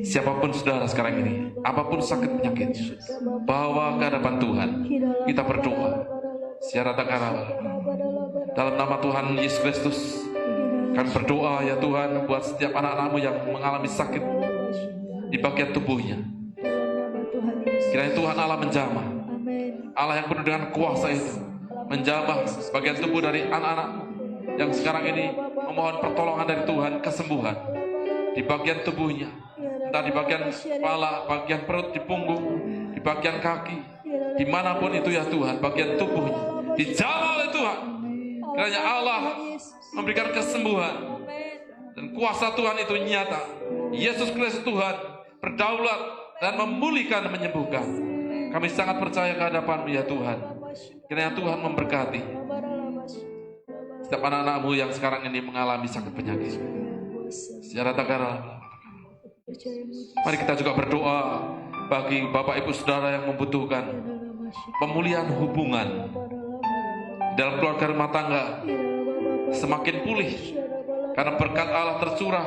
Siapapun saudara sekarang ini, apapun sakit penyakit, bawa ke hadapan Tuhan. Kita berdoa secara takaraba. Dalam nama Tuhan Yesus Kristus, kami berdoa ya Tuhan buat setiap anak-anak-Mu yang mengalami sakit di bagian tubuhnya. Kiranya Tuhan Allah menjamah, Allah yang penuh dengan kuasa itu menjamah bagian tubuh dari anak-anak-Mu yang sekarang ini memohon pertolongan dari Tuhan, kesembuhan di bagian tubuhnya, entah di bagian kepala, bagian perut, di punggung, di bagian kaki, dimanapun itu ya Tuhan, bagian tubuhnya dijamah oleh Tuhan. Kiranya Allah memberikan kesembuhan, dan kuasa Tuhan itu nyata. Yesus Kristus Tuhan berdaulat dan memulihkan dan menyembuhkan. Kami sangat percaya ke hadapan-Mu ya Tuhan. Kiranya Tuhan memberkati setiap anak-anak-Mu yang sekarang ini mengalami sakit penyakit secara takaraba. Mari kita juga berdoa bagi Bapak Ibu Saudara yang membutuhkan pemulihan hubungan dalam keluarga rumah tangga, semakin pulih karena berkat Allah tercurah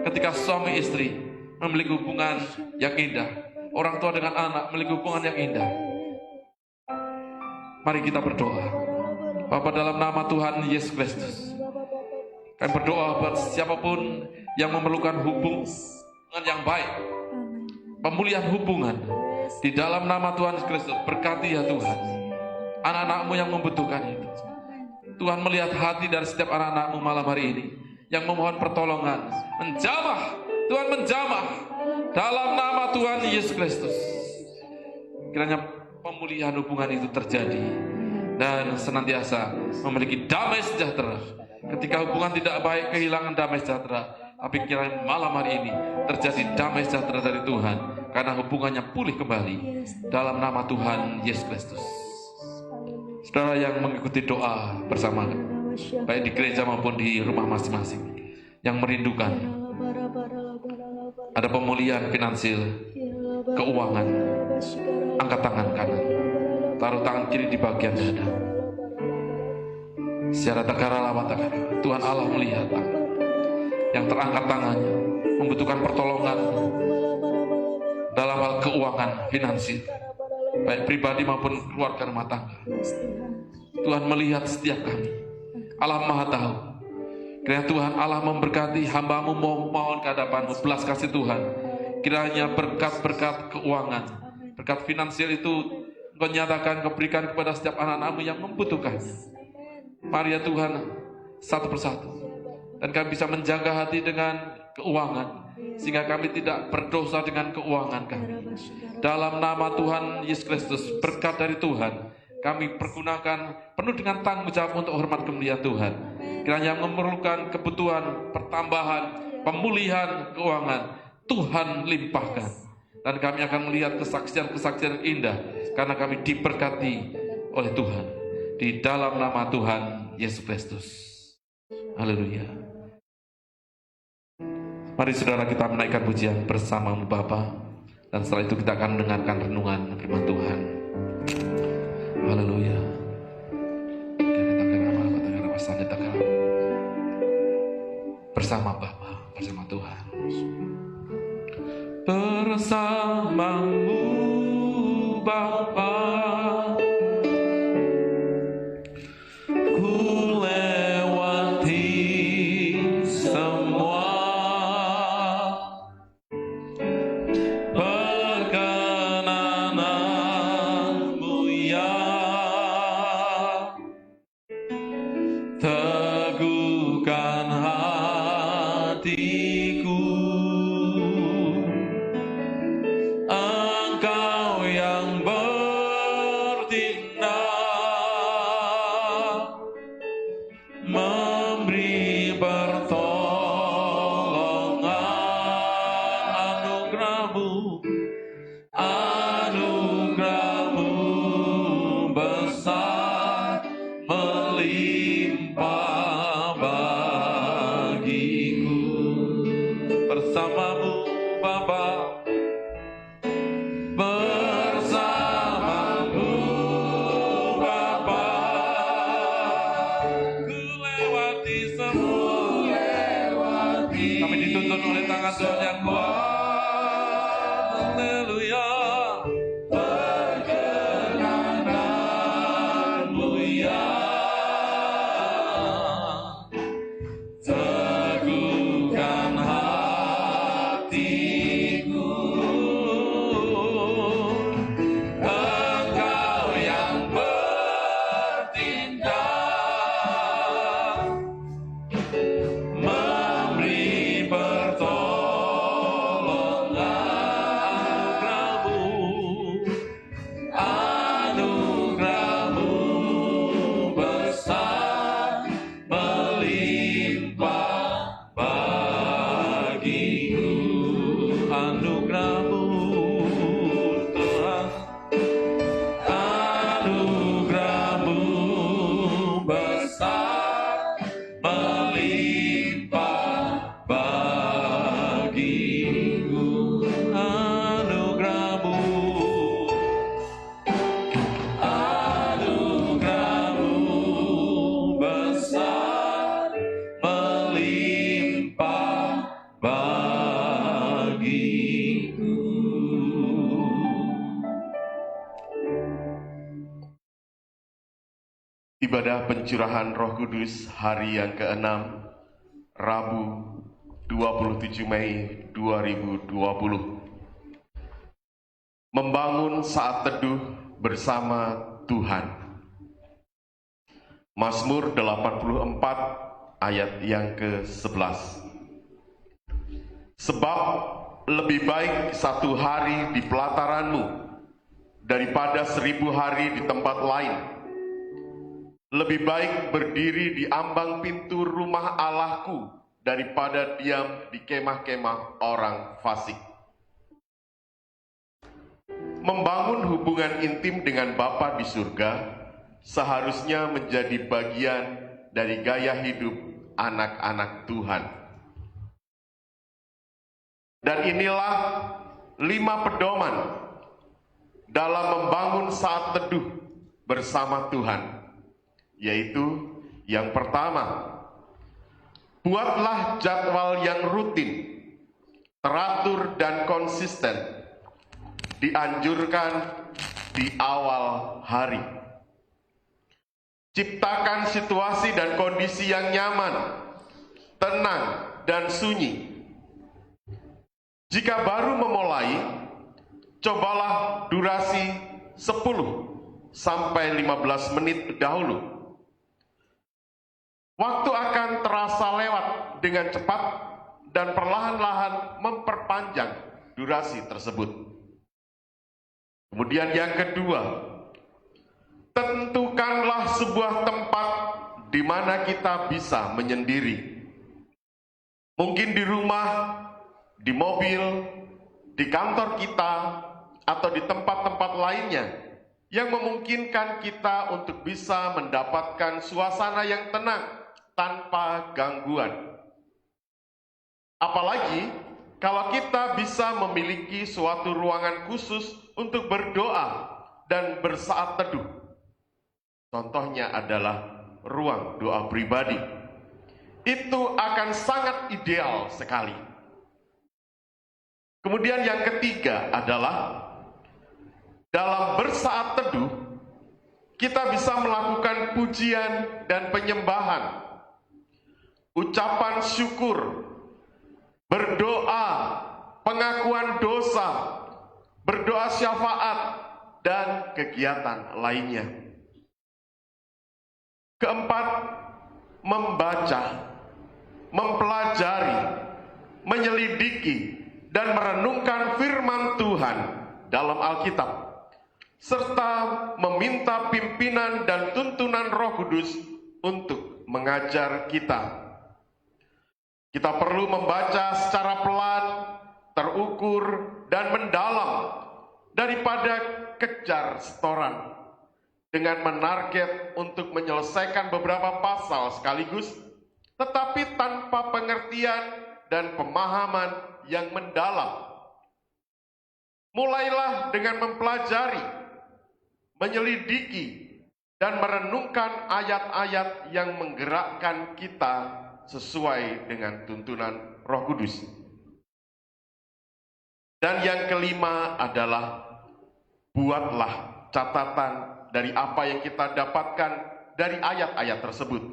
ketika suami istri memiliki hubungan yang indah, orang tua dengan anak memiliki hubungan yang indah. Mari kita berdoa. Bapa, dalam nama Tuhan Yesus Kristus, kami berdoa buat siapapun yang memerlukan hubungan yang baik, pemulihan hubungan di dalam nama Tuhan Yesus Kristus. Berkati ya Tuhan anak-anak-Mu yang membutuhkan itu. Tuhan melihat hati dari setiap anak-anak-Mu malam hari ini yang memohon pertolongan. Menjamah, Tuhan menjamah dalam nama Tuhan Yesus Kristus. Kiranya pemulihan hubungan itu terjadi dan senantiasa memiliki damai sejahtera. Ketika hubungan tidak baik, kehilangan damai sejahtera, tapi kiranya malam hari ini terjadi damai sejahtera dari Tuhan karena hubungannya pulih kembali dalam nama Tuhan Yesus Kristus. Saudara yang mengikuti doa bersama, baik di gereja maupun di rumah masing-masing, yang merindukan ada pemulihan finansial, keuangan, angkat tangan kanan, taruh tangan kiri di bagian dada. Secara tegara lawat tangan, Tuhan Allah melihat tangan yang terangkat tangannya, membutuhkan pertolongan dalam hal keuangan finansial, baik pribadi maupun keluarga rumah tangga. Tuhan melihat setiap kami. Allah Maha Tahu. Kiranya Tuhan Allah memberkati hamba-Mu, mohon ke hadapan-Mu belas kasih Tuhan. Kiranya berkat-berkat keuangan, berkat finansial itu Engkau nyatakan, Engkau berikan kepada setiap anak-anak-Mu yang membutuhkannya. Mari ya Tuhan, satu persatu, dan kami bisa menjaga hati dengan keuangan, sehingga kami tidak berdosa dengan keuangan kami. Dalam nama Tuhan Yesus Kristus, berkat dari Tuhan kami pergunakan penuh dengan tanggung jawab untuk hormat kemuliaan Tuhan. Kiranya yang memerlukan kebutuhan pertambahan, pemulihan keuangan, Tuhan limpahkan. Dan kami akan melihat kesaksian-kesaksian indah karena kami diberkati oleh Tuhan. Di dalam nama Tuhan Yesus Kristus. Haleluya. Mari saudara kita menaikkan pujian bersama-Mu Bapa. Dan setelah itu kita akan mendengarkan renungan firman Tuhan. Haleluya. Bersama Bapa, bersama Tuhan. Bersama-Mu Bapa, ku lewati semua perkenanan-Mu ya. Teguhkan hatiku, Engkau yang bertindak, memberi pertolongan. Anugerah-Mu besar melimpah bagiku. Bersama-Mu Bapa, bersama-Mu Bapa, ku lewati semua. Kami dituntun oleh tangan Tuhan yang kuat. Haleluya. Perkenanan-Mu ya. Teguhkan hatiku, Engkau yang bertindak, memberi pertolongan. Anugerah-Mu besar melimpah bagiku. Anugerah-Mu Tuhan, anugerah-Mu besar melimpah bagiku. Anugerah-Mu, anugerah-Mu besar melimpah bagiku. Ibadah pencurahan Roh Kudus hari yang ke-6, Rabu 27 Mei 2020. Membangun saat teduh bersama Tuhan. Mazmur 84 ayat yang ke-11. Sebab lebih baik satu hari di pelataran-Mu daripada 1000 hari di tempat lain. Lebih baik berdiri di ambang pintu rumah Allahku daripada diam di kemah-kemah orang fasik. Membangun hubungan intim dengan Bapa di surga seharusnya menjadi bagian dari gaya hidup anak-anak Tuhan. Dan inilah 5 pedoman dalam membangun saat teduh bersama Tuhan. Yaitu yang pertama, buatlah jadwal yang rutin, teratur dan konsisten. Dianjurkan di awal hari. Ciptakan situasi dan kondisi yang nyaman, tenang dan sunyi. Jika baru memulai, cobalah durasi 10 sampai 15 menit dahulu. Waktu akan terasa lewat dengan cepat dan perlahan-lahan memperpanjang durasi tersebut. Kemudian yang kedua, tentukanlah sebuah tempat di mana kita bisa menyendiri. Mungkin di rumah, di mobil, di kantor kita, atau di tempat-tempat lainnya yang memungkinkan kita untuk bisa mendapatkan suasana yang tenang tanpa gangguan. Apalagi kalau kita bisa memiliki suatu ruangan khusus untuk berdoa dan bersaat teduh. Contohnya adalah ruang doa pribadi. Itu akan sangat ideal sekali. Kemudian yang ketiga adalah dalam bersaat teduh, kita bisa melakukan pujian dan penyembahan, ucapan syukur, berdoa, pengakuan dosa, berdoa syafaat, dan kegiatan lainnya. Keempat, membaca, mempelajari, menyelidiki, dan merenungkan firman Tuhan dalam Alkitab, serta meminta pimpinan dan tuntunan Roh Kudus untuk mengajar kita. Kita perlu membaca secara pelan, terukur, dan mendalam daripada kejar setoran dengan menarget untuk menyelesaikan beberapa pasal sekaligus, tetapi tanpa pengertian dan pemahaman yang mendalam. Mulailah dengan mempelajari, menyelidiki, dan merenungkan ayat-ayat yang menggerakkan kita sesuai dengan tuntunan Roh Kudus. Dan yang kelima adalah buatlah catatan dari apa yang kita dapatkan dari ayat-ayat tersebut.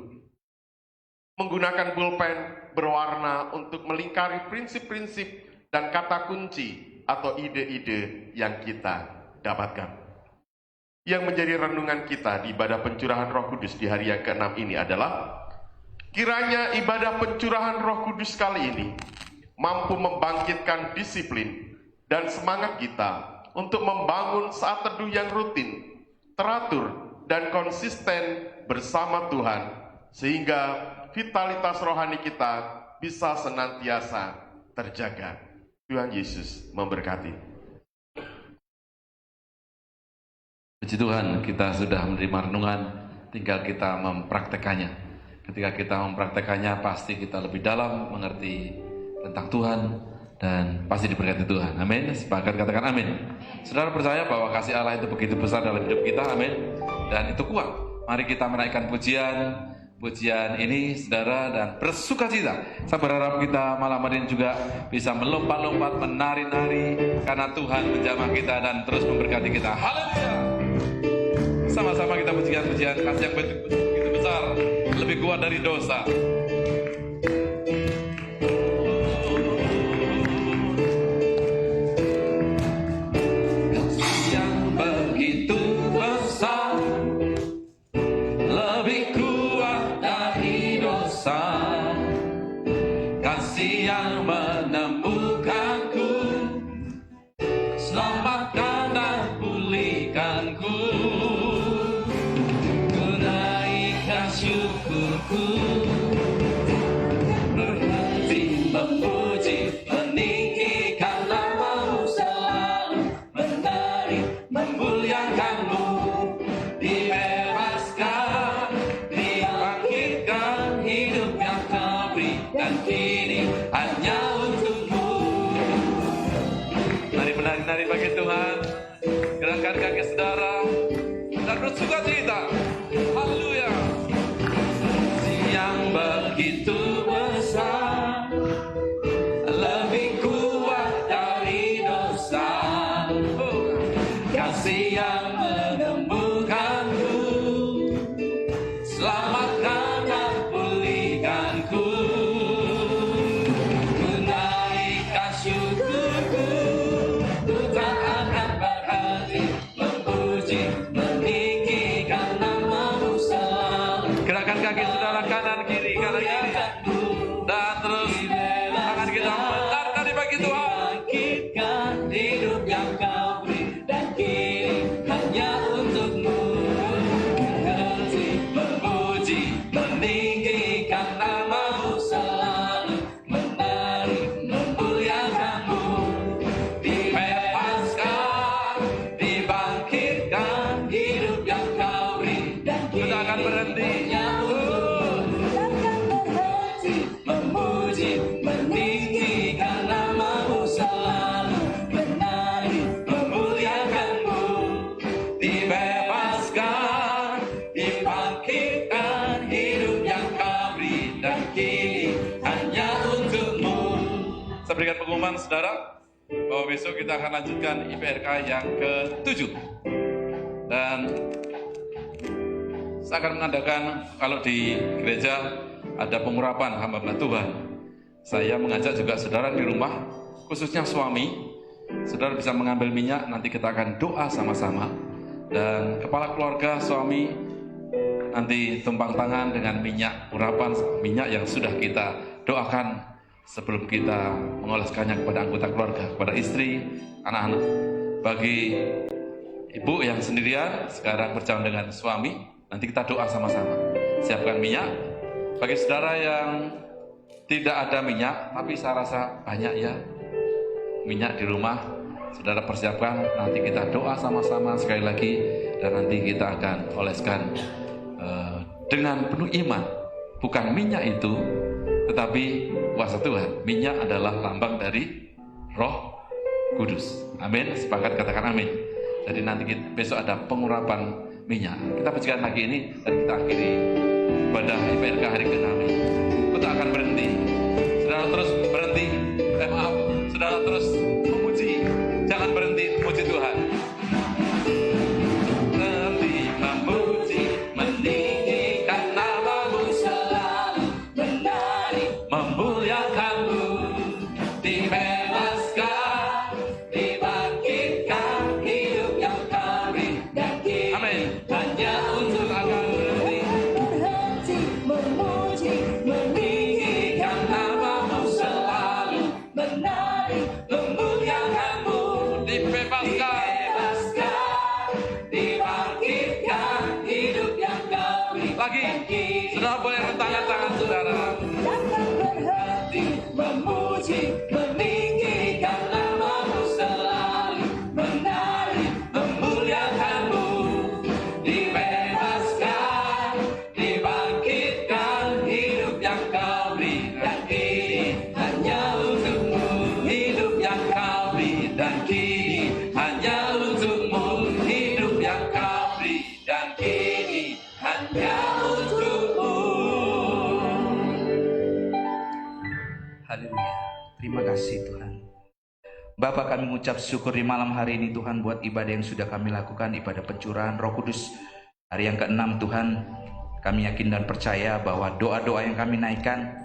Menggunakan pulpen berwarna untuk melingkari prinsip-prinsip dan kata kunci atau ide-ide yang kita dapatkan. Yang menjadi renungan kita di ibadah pencurahan Roh Kudus di hari yang ke-6 ini adalah kiranya ibadah pencurahan Roh Kudus kali ini mampu membangkitkan disiplin dan semangat kita untuk membangun saat teduh yang rutin, teratur, dan konsisten bersama Tuhan, sehingga vitalitas rohani kita bisa senantiasa terjaga. Tuhan Yesus memberkati. Puji Tuhan, kita sudah menerima renungan, tinggal kita mempraktekannya. Ketika kita mempraktekannya, pasti kita lebih dalam mengerti tentang Tuhan dan pasti diberkati Tuhan. Amin. Sepakat katakan amin. Saudara percaya bahwa kasih Allah itu begitu besar dalam hidup kita. Amin. Dan itu kuat. Mari kita menaikkan pujian ini, saudara, dan bersukacita. Saya berharap kita malam hari ini juga bisa melompat-lompat, menari-nari, karena Tuhan menjamah kita dan terus memberkati kita. Haleluya. Sama-sama kita pujian-pujian kasih yang begitu besar, lebih kuat dari dosa. Menemukanku, selamatkan dan pulihkan. untukku. Berhenti memuji, meninggikan namamu, selalu menari, memuliakanmu. Dibebaskan, dibangkitkan, hidup yang kau beri, dan kini hanya untukmu. Mari menari-nari bagi Tuhan. Gerakan kaki saudara dan bersuka cita. Haleluya. Yang begitu besar, lebih kuat dari dosa. Kasih yang menemukanku, selamatkan dan pulihkanku. Ku naikkan syukurku, ku tak akan berhenti memuji, meninggikan namamu selalu. Gerakan kaki saudara kanan kiri, kanan kiri, dan terus tangan kita menari bagi Tuhan. Bangkitkan hidup yang kau beri, dan kini hanya untukmu. Berhenti memuji, meninggikan namamu selalu, menari, memuliakanmu. Dibebaskan, dibangkitkan, hidup yang kau beri, dan kita akan berhenti. Memuji, meninggikan namamu selalu, menari, memuliakanmu. Dibebaskan, dibangkitkan, hidup yang kau beri, dan kini hanya untukmu. Saya berikan pengumuman saudara bahwa besok kita akan lanjutkan IPRK yang ke-7. Dan saya akan mengadakan, kalau di gereja ada pengurapan hamba Tuhan, saya mengajak juga saudara di rumah, khususnya suami, saudara bisa mengambil minyak, nanti kita akan doa sama-sama. Dan kepala keluarga suami nanti tumpang tangan dengan minyak urapan, minyak yang sudah kita doakan sebelum kita mengoleskannya kepada anggota keluarga, kepada istri, anak-anak. Bagi ibu yang sendirian sekarang berjalan dengan suami, nanti kita doa sama-sama. Siapkan minyak. Bagi saudara yang tidak ada minyak, tapi saya rasa banyak ya minyak di rumah, saudara persiapkan, nanti kita doa sama-sama sekali lagi, dan nanti kita akan oleskan dengan penuh iman. Bukan minyak itu, tetapi kuasa Tuhan. Minyak adalah lambang dari Roh Kudus. Amin. Sepakat katakan amin. Jadi nanti besok ada pengurapan minyak. Kita pujikan lagi ini dan kita akhiri ibadah IPRK hari ke-6. Kita akan berhenti. Saudara terus berhenti. Saudara terus memuji. Jangan berhenti memuji Tuhan. Berhenti memuji, meninggikan namamu selalu, menari, memuliakanmu. Dibebaskan, dibangkitkan, hidup yang kau beri, dan kini hanya untuk akan berhenti. Berhenti memuji, meninggikan namamu selalu, menari, memuliakanmu. Dibebaskan, dibangkitkan, hidup yang kau beri. Lagi, saudara boleh rentangkan tangan saudara. Berhenti memuji, meninggikan namamu selalu, menari, memuliakanmu. Dibebaskan, dibangkitkan, hidup yang kau beri, dan kini hanya untukmu. Hidup yang kau beri, dan kini hanya untukmu. Hidup yang kau beri, dan kini hanya untukmu. Haleluya. Terima kasih Tuhan. Bapa, kami mengucap syukur di malam hari ini Tuhan buat ibadah yang sudah kami lakukan, ibadah pencurahan Roh Kudus hari yang ke-6 Tuhan. Kami yakin dan percaya bahwa doa-doa yang kami naikkan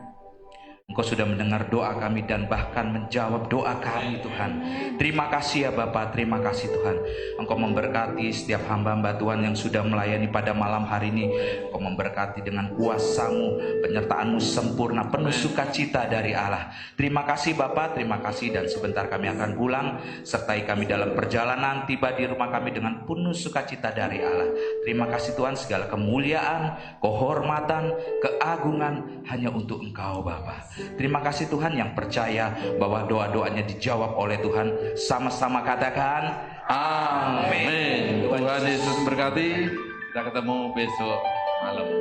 Engkau sudah mendengar doa kami dan bahkan menjawab doa kami Tuhan. Terima kasih ya Bapa, terima kasih Tuhan. Engkau memberkati setiap hamba-hamba Tuhan yang sudah melayani pada malam hari ini. Engkau memberkati dengan kuasa-Mu, penyertaan-Mu sempurna, penuh sukacita dari Allah. Terima kasih Bapa, terima kasih, dan sebentar kami akan pulang. Sertai kami dalam perjalanan, tiba di rumah kami dengan penuh sukacita dari Allah. Terima kasih Tuhan, segala kemuliaan, kehormatan, keagungan hanya untuk Engkau Bapa. Terima kasih Tuhan, yang percaya bahwa doa-doanya dijawab oleh Tuhan, sama-sama katakan Amin. Tuhan Yesus berkati. Kita ketemu besok malam.